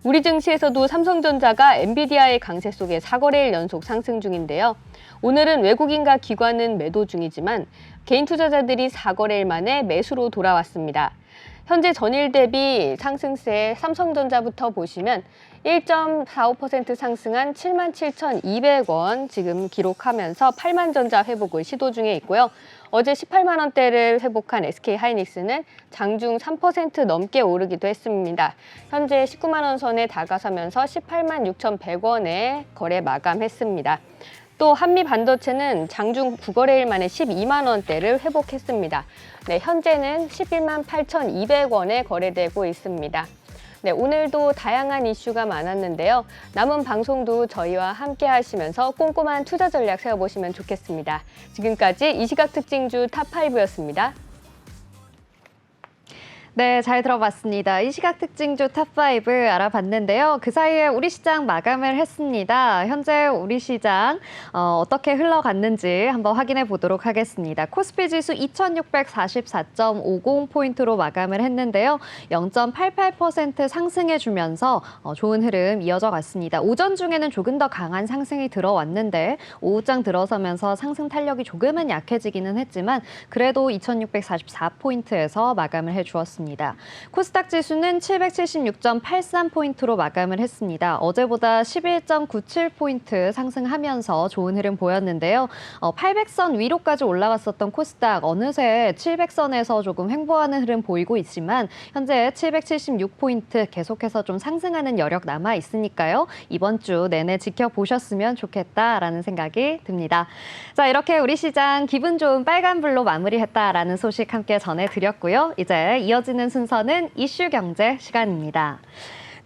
Speaker 4: 우리 증시에서도 삼성전자가 엔비디아의 강세 속에 4거래일 연속 상승 중인데요. 오늘은 외국인과 기관은 매도 중이지만 개인 투자자들이 4거래일 만에 매수로 돌아왔습니다. 현재 전일 대비 상승세 삼성전자부터 보시면 1.45% 상승한 77,200원 지금 기록하면서 8만 전자 회복을 시도 중에 있고요. 어제 18만 원대를 회복한 SK하이닉스는 장중 3% 넘게 오르기도 했습니다. 현재 19만 원 선에 다가서면서 18만 6,100원에 거래 마감했습니다. 또 한미반도체는 장중 9거래일 만에 12만 원대를 회복했습니다. 네, 현재는 11만 8,200원에 거래되고 있습니다. 네, 오늘도 다양한 이슈가 많았는데요. 남은 방송도 저희와 함께 하시면서 꼼꼼한 투자 전략 세워보시면 좋겠습니다. 지금까지 이 시각 특징주 탑5였습니다.
Speaker 1: 네, 잘 들어봤습니다. 이 시각 특징주 탑5 알아봤는데요. 그 사이에 우리 시장 마감을 했습니다. 현재 우리 시장 어떻게 흘러갔는지 한번 확인해 보도록 하겠습니다. 코스피 지수 2644.50포인트로 마감을 했는데요. 0.88% 상승해주면서 좋은 흐름 이어져 갔습니다. 오전 중에는 조금 더 강한 상승이 들어왔는데 오후장 들어서면서 상승 탄력이 조금은 약해지기는 했지만 그래도 2644포인트에서 마감을 해주었습니다. 코스닥 지수는 776.83포인트로 마감을 했습니다. 어제보다 11.97포인트 상승하면서 좋은 흐름 보였는데요. 800선 위로까지 올라갔었던 코스닥 어느새 700선에서 조금 횡보하는 흐름 보이고 있지만 현재 776포인트 계속해서 좀 상승하는 여력 남아 있으니까요. 이번 주 내내 지켜보셨으면 좋겠다라는 생각이 듭니다. 자, 이렇게 우리 시장 기분 좋은 빨간불로 마무리했다라는 소식 함께 전해드렸고요. 이제 이어지는 순서는 이슈 경제 시간입니다.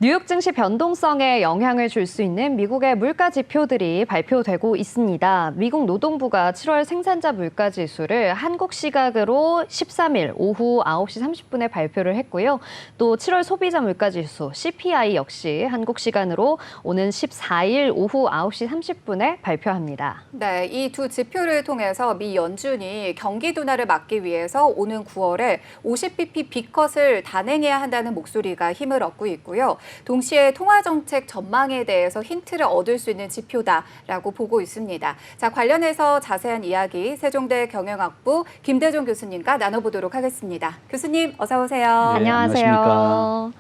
Speaker 1: 뉴욕 증시 변동성에 영향을 줄 수 있는 미국의 물가 지표들이 발표되고 있습니다. 미국 노동부가 7월 생산자 물가 지수를 한국 시각으로 13일 오후 9시 30분에 발표를 했고요. 또 7월 소비자 물가 지수 CPI 역시 한국 시간으로 오는 14일 오후 9시 30분에 발표합니다.
Speaker 2: 네, 이 두 지표를 통해서 미 연준이 경기 둔화를 막기 위해서 오는 9월에 50bp B컷을 단행해야 한다는 목소리가 힘을 얻고 있고요. 동시에 통화정책 전망에 대해서 힌트를 얻을 수 있는 지표다라고 보고 있습니다. 자, 관련해서 자세한 이야기 세종대 경영학부 김대중 교수님과 나눠보도록 하겠습니다. 교수님, 어서 오세요.
Speaker 5: 네,
Speaker 1: 안녕하세요.
Speaker 5: 안녕하십니까.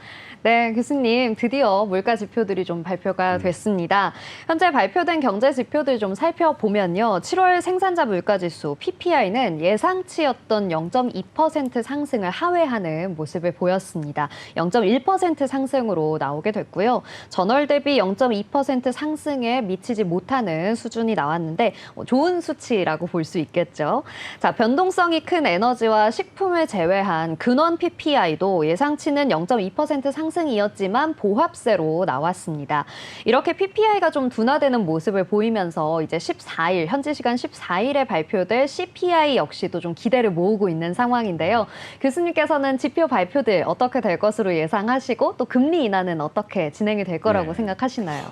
Speaker 1: 네, 교수님, 드디어 물가 지표들이 좀 발표가 됐습니다. 현재 발표된 경제 지표들 좀 살펴보면요. 7월 생산자 물가 지수 PPI는 예상치였던 0.2% 상승을 하회하는 모습을 보였습니다. 0.1% 상승으로 나오게 됐고요. 전월 대비 0.2% 상승에 미치지 못하는 수준이 나왔는데 좋은 수치라고 볼 수 있겠죠. 자, 변동성이 큰 에너지와 식품을 제외한 근원 PPI도 예상치는 0.2% 상승이었지만 보합세로 나왔습니다. 이렇게 PPI가 좀 둔화되는 모습을 보이면서 이제 14일, 현지 시간 14일에 발표될 CPI 역시도 좀 기대를 모으고 있는 상황인데요. 교수님께서는 지표 발표들 어떻게 될 것으로 예상하시고 또 금리 인하는 어떻게 진행이 될 거라고 생각하시나요?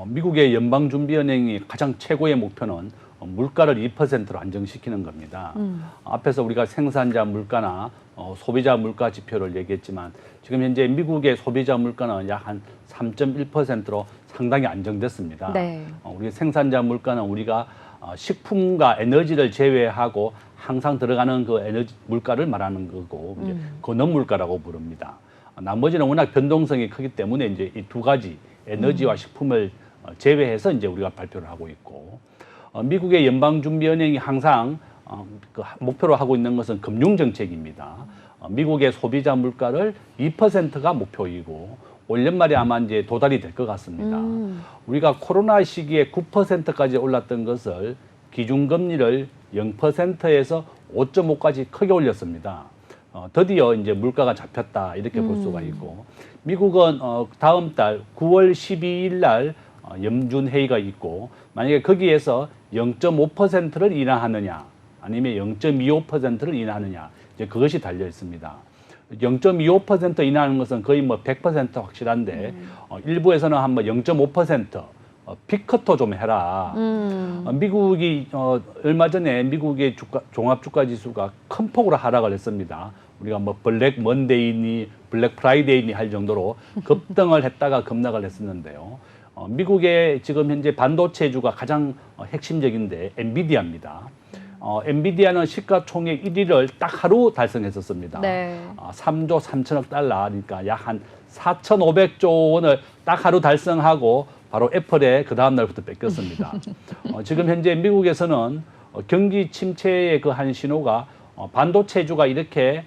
Speaker 5: 미국의 연방준비은행이 가장 최고의 목표는 물가를 2%로 안정시키는 겁니다. 앞에서 우리가 생산자 물가나 소비자 물가 지표를 얘기했지만 지금 현재 미국의 소비자 물가는 약 한 3.1%로 상당히 안정됐습니다.
Speaker 1: 네.
Speaker 5: 우리 생산자 물가는 우리가 식품과 에너지를 제외하고 항상 들어가는 그 에너지 물가를 말하는 거고 이제 근원 물가라고 부릅니다. 나머지는 워낙 변동성이 크기 때문에 이제 이 두 가지 에너지와 식품을 제외해서 이제 우리가 발표를 하고 있고 미국의 연방준비은행이 항상 그 목표로 하고 있는 것은 금융 정책입니다. 미국의 소비자 물가를 2%가 목표이고 올 연말에 아마 이제 도달이 될 것 같습니다. 우리가 코로나 시기에 9%까지 올랐던 것을 기준금리를 0%에서 5.5까지 크게 올렸습니다. 드디어 이제 물가가 잡혔다 이렇게 볼 수가 있고 미국은 다음 달 9월 12일 날 염준 회의가 있고 만약에 거기에서 0.5%를 인하하느냐 아니면 0.25%를 인하하느냐 이제 그것이 달려 있습니다. 0.25% 인하하는 것은 거의 뭐 100% 확실한데 일부에서는 한번 0.5% 빅커터 좀 해라. 미국이 얼마 전에 미국의 종합주가지수가 큰 폭으로 하락을 했습니다. 우리가 뭐 블랙 먼데이니 블랙 프라이데이니 할 정도로 급등을 했다가 급락을 했었는데요. 미국의 지금 현재 반도체주가 가장 핵심적인데 엔비디아입니다. 엔비디아는 시가총액 1위를 딱 하루 달성했었습니다.
Speaker 1: 네.
Speaker 5: 3조 3천억 달러, 그러니까 약 한 4,500조 원을 딱 하루 달성하고 바로 애플에 그 다음 날부터 뺏겼습니다. 지금 현재 미국에서는 경기 침체의 그 한 신호가 반도체주가 이렇게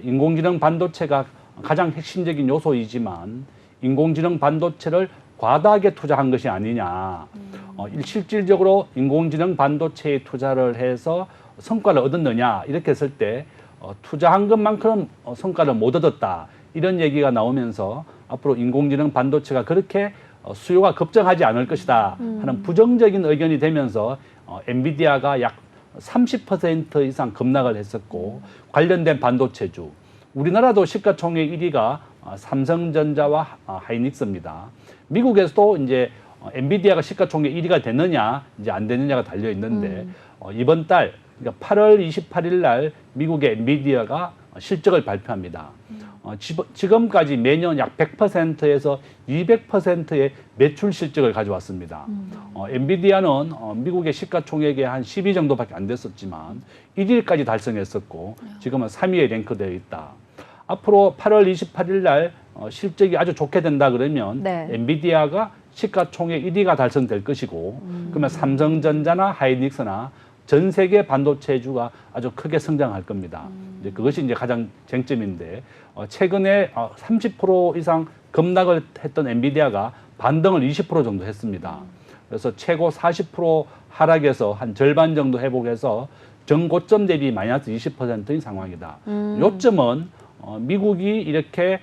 Speaker 5: 인공지능 반도체가 가장 핵심적인 요소이지만 인공지능 반도체를 과다하게 투자한 것이 아니냐. 실질적으로 인공지능 반도체에 투자를 해서 성과를 얻었느냐 이렇게 했을 때 투자한 것만큼 성과를 못 얻었다. 이런 얘기가 나오면서 앞으로 인공지능 반도체가 그렇게 수요가 급증하지 않을 것이다 하는 부정적인 의견이 되면서 엔비디아가 약 30% 이상 급락을 했었고 관련된 반도체주 우리나라도 시가총액 1위가 삼성전자와 하이닉스입니다. 미국에서도 이제 엔비디아가 시가총액 1위가 됐느냐 이제 안 됐느냐가 달려 있는데 이번 달 그러니까 8월 28일 날 미국의 엔비디아가 실적을 발표합니다. 지금까지 매년 약 100%에서 200%의 매출 실적을 가져왔습니다. 엔비디아는 미국의 시가총액의 한 10위 정도밖에 안 됐었지만 1위까지 달성했었고 지금은 3위에 랭크되어 있다. 앞으로 8월 28일 날 실적이 아주 좋게 된다 그러면
Speaker 1: 네.
Speaker 5: 엔비디아가 시가총액 1위가 달성될 것이고 그러면 삼성전자나 하이닉스나 전 세계 반도체주가 아주 크게 성장할 겁니다. 이제 그것이 이제 가장 쟁점인데 최근에 30% 이상 급락을 했던 엔비디아가 반등을 20% 정도 했습니다. 그래서 최고 40% 하락해서 한 절반 정도 회복해서 전고점 대비 마이너스 20%인 상황이다. 요점은 미국이 이렇게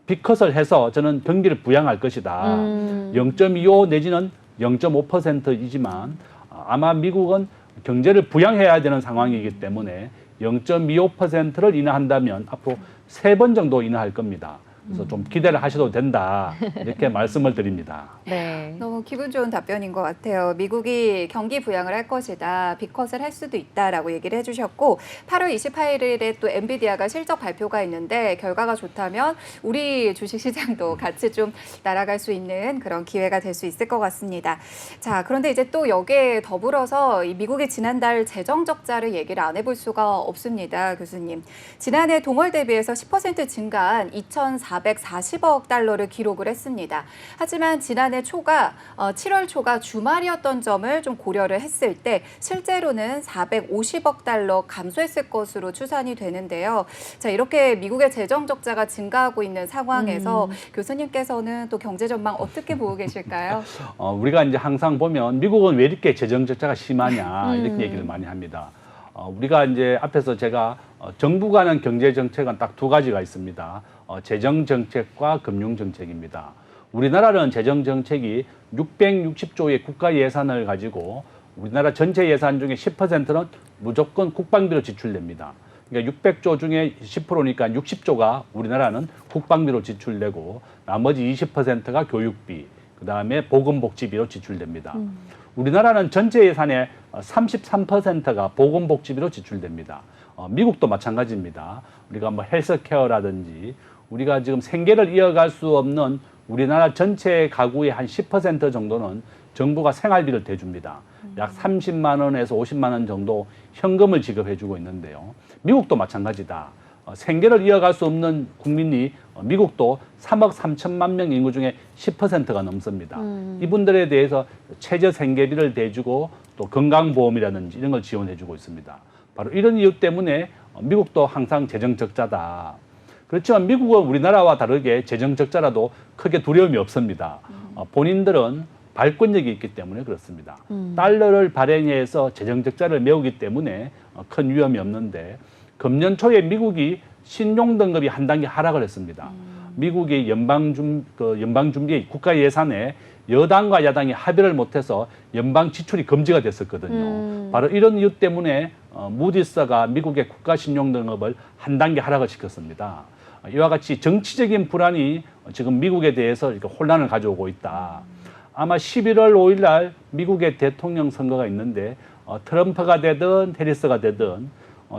Speaker 5: 빅컷을 해서 저는 경기를 부양할 것이다. 0.25 내지는 0.5%이지만 아마 미국은 경제를 부양해야 되는 상황이기 때문에 0.25%를 인하한다면 앞으로 3번 정도 인하할 겁니다. 그래서 좀 기대를 하셔도 된다. 이렇게 말씀을 드립니다.
Speaker 1: 네.
Speaker 2: 너무 기분 좋은 답변인 것 같아요. 미국이 경기 부양을 할 것이다. 빅컷을 할 수도 있다라고 얘기를 해주셨고 8월 28일에 또 엔비디아가 실적 발표가 있는데 결과가 좋다면 우리 주식시장도 같이 좀 날아갈 수 있는 그런 기회가 될 수 있을 것 같습니다. 자, 그런데 이제 또 여기에 더불어서 이 미국의 지난달 재정 적자를 얘기를 안 해볼 수가 없습니다. 교수님. 지난해 동월 대비해서 10% 증가한 2,440억 달러를 기록을 했습니다. 하지만 지난해 초가 7월 초가 주말이었던 점을 좀 고려를 했을 때 실제로는 450억 달러 감소했을 것으로 추산이 되는데요. 자, 이렇게 미국의 재정 적자가 증가하고 있는 상황에서 교수님께서는 또 경제 전망 어떻게 보고 계실까요?
Speaker 5: 우리가 이제 항상 보면 미국은 왜 이렇게 재정 적자가 심하냐 이렇게 얘기를 많이 합니다. 우리가 이제 앞에서 제가 정부가 하는 경제 정책은 딱 두 가지가 있습니다. 재정 정책과 금융 정책입니다. 우리나라는 재정 정책이 660조의 국가 예산을 가지고 우리나라 전체 예산 중에 10%는 무조건 국방비로 지출됩니다. 그러니까 600조 중에 10%니까 60조가 우리나라는 국방비로 지출되고 나머지 20%가 교육비, 그다음에 보건복지비로 지출됩니다. 우리나라는 전체 예산의 33%가 보건복지비로 지출됩니다. 미국도 마찬가지입니다. 우리가 뭐 헬스케어라든지 우리가 지금 생계를 이어갈 수 없는 우리나라 전체 가구의 한 10% 정도는 정부가 생활비를 대줍니다. 약 30만 원에서 50만 원 정도 현금을 지급해주고 있는데요. 미국도 마찬가지다. 생계를 이어갈 수 없는 국민이 미국도 3억 3천만 명 인구 중에 10%가 넘습니다. 이분들에 대해서 최저 생계비를 대주고 또 건강보험이라든지 이런 걸 지원해주고 있습니다. 바로 이런 이유 때문에 미국도 항상 재정 적자다. 그렇지만 미국은 우리나라와 다르게 재정 적자라도 크게 두려움이 없습니다. 본인들은 발권력이 있기 때문에 그렇습니다. 달러를 발행해서 재정 적자를 메우기 때문에 큰 위험이 없는데 금년 초에 미국이 신용 등급이 한 단계 하락을 했습니다. 미국이 연방준비 국가 예산에 여당과 야당이 합의를 못해서 연방 지출이 금지가 됐었거든요. 바로 이런 이유 때문에 무디스가 미국의 국가 신용 등급을 한 단계 하락을 시켰습니다. 이와 같이 정치적인 불안이 지금 미국에 대해서 이렇게 혼란을 가져오고 있다. 아마 11월 5일 날 미국의 대통령 선거가 있는데 트럼프가 되든 해리스가 되든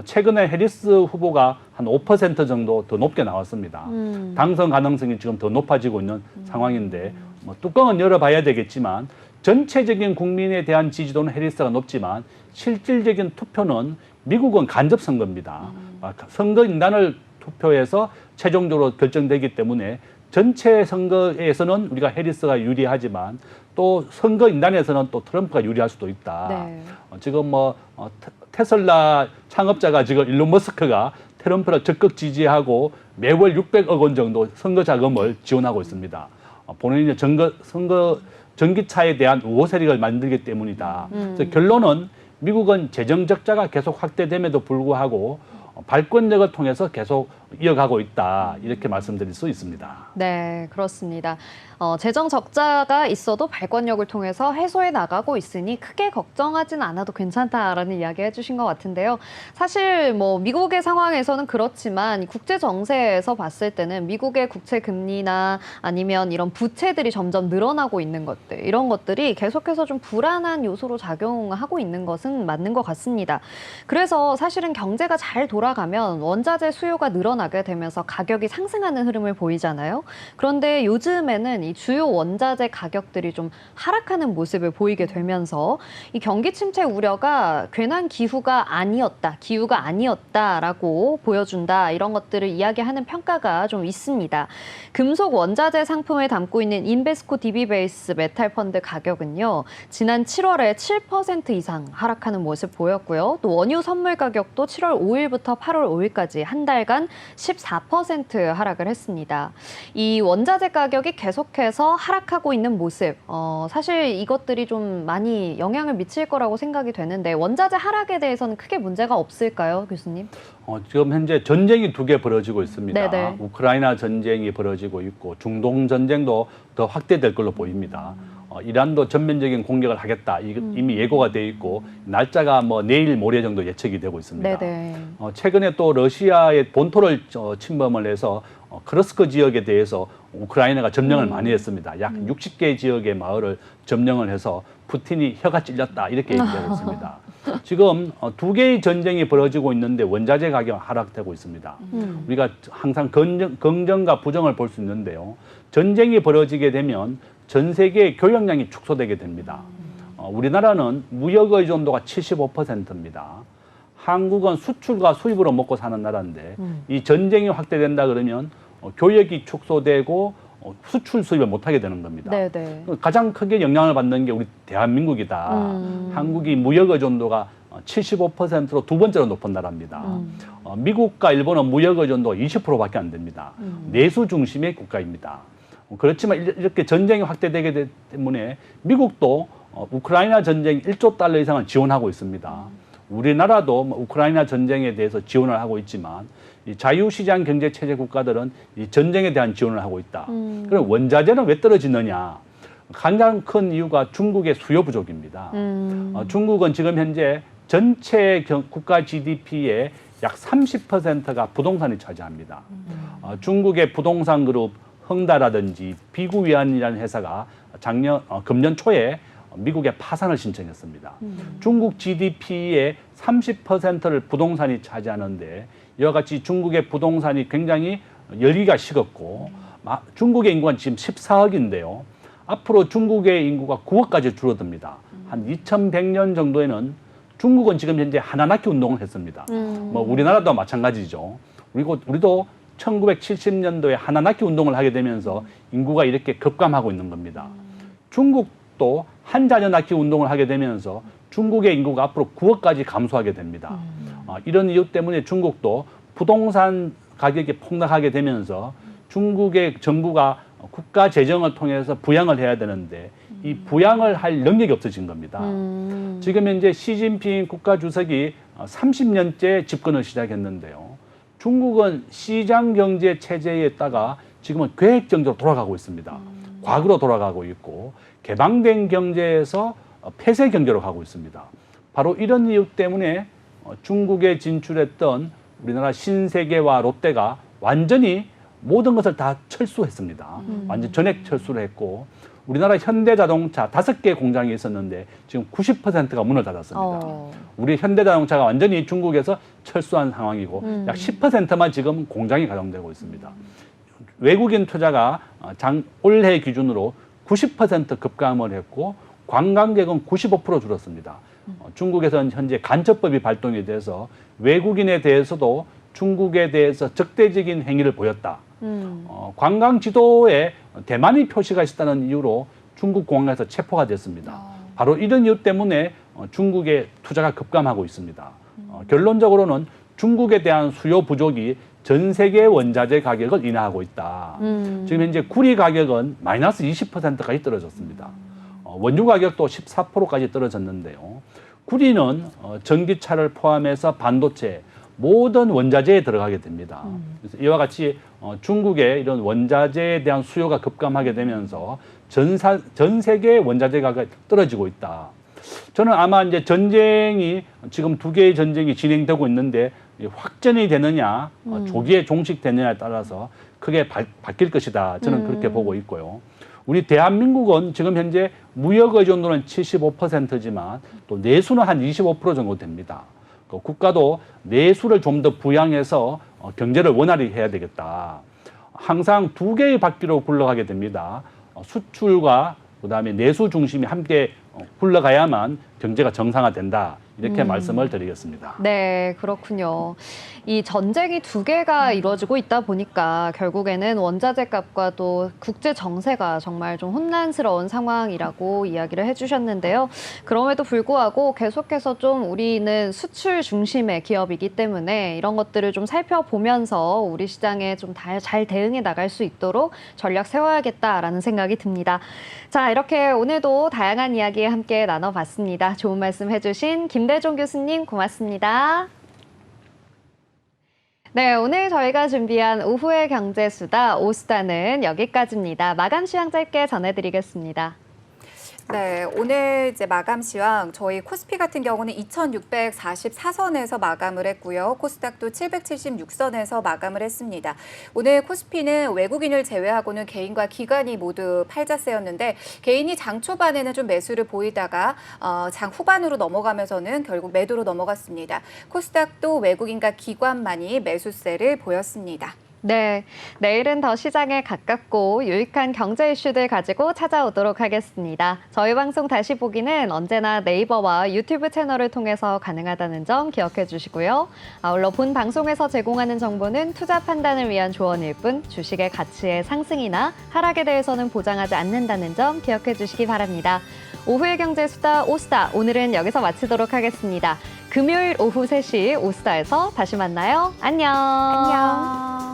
Speaker 5: 최근에 해리스 후보가 한 5% 정도 더 높게 나왔습니다. 당선 가능성이 지금 더 높아지고 있는 상황인데 뭐 뚜껑은 열어봐야 되겠지만 전체적인 국민에 대한 지지도는 해리스가 높지만 실질적인 투표는 미국은 간접 선거입니다. 선거인단을 투표해서 최종적으로 결정되기 때문에 전체 선거에서는 우리가 해리스가 유리하지만 또 선거인단에서는 또 트럼프가 유리할 수도 있다.
Speaker 1: 네.
Speaker 5: 지금 뭐 테슬라 창업자가 지금 일론 머스크가 트럼프를 적극 지지하고 매월 600억 원 정도 선거 자금을 지원하고 있습니다. 본인이 선거 전기차에 대한 우호 세력을 만들기 때문이다. 그래서 결론은 미국은 재정 적자가 계속 확대됨에도 불구하고 발권력을 통해서 계속 이어가고 있다. 이렇게 말씀드릴 수 있습니다.
Speaker 1: 네, 그렇습니다. 재정 적자가 있어도 발권력을 통해서 해소해 나가고 있으니 크게 걱정하진 않아도 괜찮다라는 이야기 해주신 것 같은데요. 사실 뭐 미국의 상황에서는 그렇지만 국제 정세에서 봤을 때는 미국의 국채 금리나 아니면 이런 부채들이 점점 늘어나고 있는 것들, 이런 것들이 계속해서 좀 불안한 요소로 작용하고 있는 것은 맞는 것 같습니다. 그래서 사실은 경제가 잘 돌아가면 원자재 수요가 늘어나게 되면서 가격이 상승하는 흐름을 보이잖아요. 그런데 요즘에는 이 주요 원자재 가격들이 좀 하락하는 모습을 보이게 되면서 이 경기 침체 우려가 괜한 기후가 아니었다라고 보여준다. 이런 것들을 이야기하는 평가가 좀 있습니다. 금속 원자재 상품을 담고 있는 인베스코 DB베이스 메탈 펀드 가격은요. 지난 7월에 7% 이상 하락하는 모습 보였고요. 또 원유 선물 가격도 7월 5일부터 8월 5일까지 한 달간 14% 하락을 했습니다. 이 원자재 가격이 계속해서 하락하고 있는 모습, 사실 이것들이 좀 많이 영향을 미칠 거라고 생각이 되는데 원자재 하락에 대해서는 크게 문제가 없을까요, 교수님?
Speaker 5: 지금 현재 전쟁이 두 개 벌어지고 있습니다.
Speaker 1: 네네.
Speaker 5: 우크라이나 전쟁이 벌어지고 있고 중동 전쟁도 더 확대될 걸로 보입니다. 이란도 전면적인 공격을 하겠다. 이미 예고가 돼 있고 날짜가 뭐 내일 모레 정도 예측이 되고 있습니다.
Speaker 1: 네네.
Speaker 5: 최근에 또 러시아의 본토를 침범을 해서 크루스크 지역에 대해서 우크라이나가 점령을 많이 했습니다. 약 60개 지역의 마을을 점령을 해서 푸틴이 혀가 찔렸다 이렇게 얘기하고 있습니다. 지금 두 개의 전쟁이 벌어지고 있는데 원자재 가격 하락되고 있습니다. 우리가 항상 긍정과 부정을 볼 수 있는데요. 전쟁이 벌어지게 되면 전 세계의 교역량이 축소되게 됩니다. 우리나라는 무역 의존도가 75%입니다. 한국은 수출과 수입으로 먹고 사는 나라인데 이 전쟁이 확대된다 그러면 교역이 축소되고 수출 수입을 못하게 되는 겁니다.
Speaker 1: 네네.
Speaker 5: 가장 크게 영향을 받는 게 우리 대한민국이다. 한국이 무역 의존도가 75%로 두 번째로 높은 나라입니다. 미국과 일본은 무역 의존도가 20%밖에 안 됩니다. 내수 중심의 국가입니다. 그렇지만 이렇게 전쟁이 확대되기 때문에 미국도 우크라이나 전쟁 1조 달러 이상을 지원하고 있습니다. 우리나라도 우크라이나 전쟁에 대해서 지원을 하고 있지만 이 자유시장 경제 체제 국가들은 이 전쟁에 대한 지원을 하고 있다. 그럼 원자재는 왜 떨어지느냐? 가장 큰 이유가 중국의 수요 부족입니다. 중국은 지금 현재 전체 국가 GDP의 약 30%가 부동산이 차지합니다. 중국의 부동산 그룹 흥다라든지 비구위안이라는 회사가 금년 초에 미국에 파산을 신청했습니다. 중국 GDP의 30%를 부동산이 차지하는데 이와 같이 중국의 부동산이 굉장히 열기가 식었고 중국의 인구가 지금 14억인데요. 앞으로 중국의 인구가 9억까지 줄어듭니다. 한 2100년 정도에는 중국은 지금 현재 하나 낳기 운동을 했습니다. 뭐 우리나라도 마찬가지죠. 그리고 우리도 1970년도에 하나 낳기 운동을 하게 되면서 인구가 이렇게 급감하고 있는 겁니다. 중국도 한 자녀 낳기 운동을 하게 되면서 중국의 인구가 앞으로 9억까지 감소하게 됩니다. 이런 이유 때문에 중국도 부동산 가격이 폭락하게 되면서 중국의 정부가 국가 재정을 통해서 부양을 해야 되는데 이 부양을 할 능력이 없어진 겁니다. 지금 현재 시진핑 국가주석이 30년째 집권을 시작했는데요. 중국은 시장 경제 체제에 있다가 지금은 계획 경제로 돌아가고 있습니다. 과거로 돌아가고 있고 개방된 경제에서 폐쇄 경제로 가고 있습니다. 바로 이런 이유 때문에 중국에 진출했던 우리나라 신세계와 롯데가 완전히 모든 것을 다 철수했습니다. 완전 전액 철수를 했고 우리나라 현대자동차 5개 공장이 있었는데 지금 90%가 문을 닫았습니다. 우리 현대자동차가 완전히 중국에서 철수한 상황이고 약 10%만 지금 공장이 가동되고 있습니다. 외국인 투자가 올해 기준으로 90% 급감을 했고 관광객은 95% 줄었습니다. 중국에서는 현재 간첩법이 발동이 돼서 외국인에 대해서도 중국에 대해서 적대적인 행위를 보였다. 관광 지도에 대만이 표시가 있다는 이유로 중국 공항에서 체포가 됐습니다. 바로 이런 이유 때문에 중국의 투자가 급감하고 있습니다. 결론적으로는 중국에 대한 수요 부족이 전 세계 원자재 가격을 인하하고 있다. 지금 현재 구리 가격은 마이너스 20%까지 떨어졌습니다. 원유 가격도 14%까지 떨어졌는데요. 구리는 전기차를 포함해서 반도체, 모든 원자재에 들어가게 됩니다. 그래서 이와 같이 중국의 이런 원자재에 대한 수요가 급감하게 되면서 전 세계 원자재 가격이 떨어지고 있다. 저는 아마 이제 전쟁이 지금 2개의 전쟁이 진행되고 있는데 확전이 되느냐, 조기에 종식되느냐에 따라서 크게 바뀔 것이다. 저는 그렇게 보고 있고요. 우리 대한민국은 지금 현재 무역 의존도는 75%지만 또 내수는 한 25% 정도 됩니다. 국가도 내수를 좀 더 부양해서 경제를 원활히 해야 되겠다. 항상 2개의 바퀴로 굴러가게 됩니다. 수출과 그다음에 내수 중심이 함께 굴러가야만 경제가 정상화된다. 이렇게 말씀을 드리겠습니다.
Speaker 1: 네, 그렇군요. 이 전쟁이 2개가 이루어지고 있다 보니까 결국에는 원자재 값과 또 국제 정세가 정말 좀 혼란스러운 상황이라고 이야기를 해주셨는데요. 그럼에도 불구하고 계속해서 좀 우리는 수출 중심의 기업이기 때문에 이런 것들을 좀 살펴보면서 우리 시장에 좀 잘 대응해 나갈 수 있도록 전략 세워야겠다라는 생각이 듭니다. 자, 이렇게 오늘도 다양한 이야기 함께 나눠봤습니다. 좋은 말씀 해주신 김대종 교수님 고맙습니다. 네, 오늘 저희가 준비한 오후의 경제수다 오수다는 여기까지입니다. 마감 시황 짧게 전해드리겠습니다.
Speaker 2: 네, 오늘 이제 마감 시황 저희 코스피 같은 경우는 2644선에서 마감을 했고요. 코스닥도 776선에서 마감을 했습니다. 오늘 코스피는 외국인을 제외하고는 개인과 기관이 모두 팔자세였는데 개인이 장 초반에는 좀 매수를 보이다가 장 후반으로 넘어가면서는 결국 매도로 넘어갔습니다. 코스닥도 외국인과 기관만이 매수세를 보였습니다.
Speaker 1: 네, 내일은 더 시장에 가깝고 유익한 경제 이슈들 가지고 찾아오도록 하겠습니다. 저희 방송 다시 보기는 언제나 네이버와 유튜브 채널을 통해서 가능하다는 점 기억해 주시고요. 아울러 본 방송에서 제공하는 정보는 투자 판단을 위한 조언일 뿐 주식의 가치의 상승이나 하락에 대해서는 보장하지 않는다는 점 기억해 주시기 바랍니다. 오후의 경제수다 오수다 오늘은 여기서 마치도록 하겠습니다. 금요일 오후 3시 오수다에서 다시 만나요. 안녕.
Speaker 2: 안녕.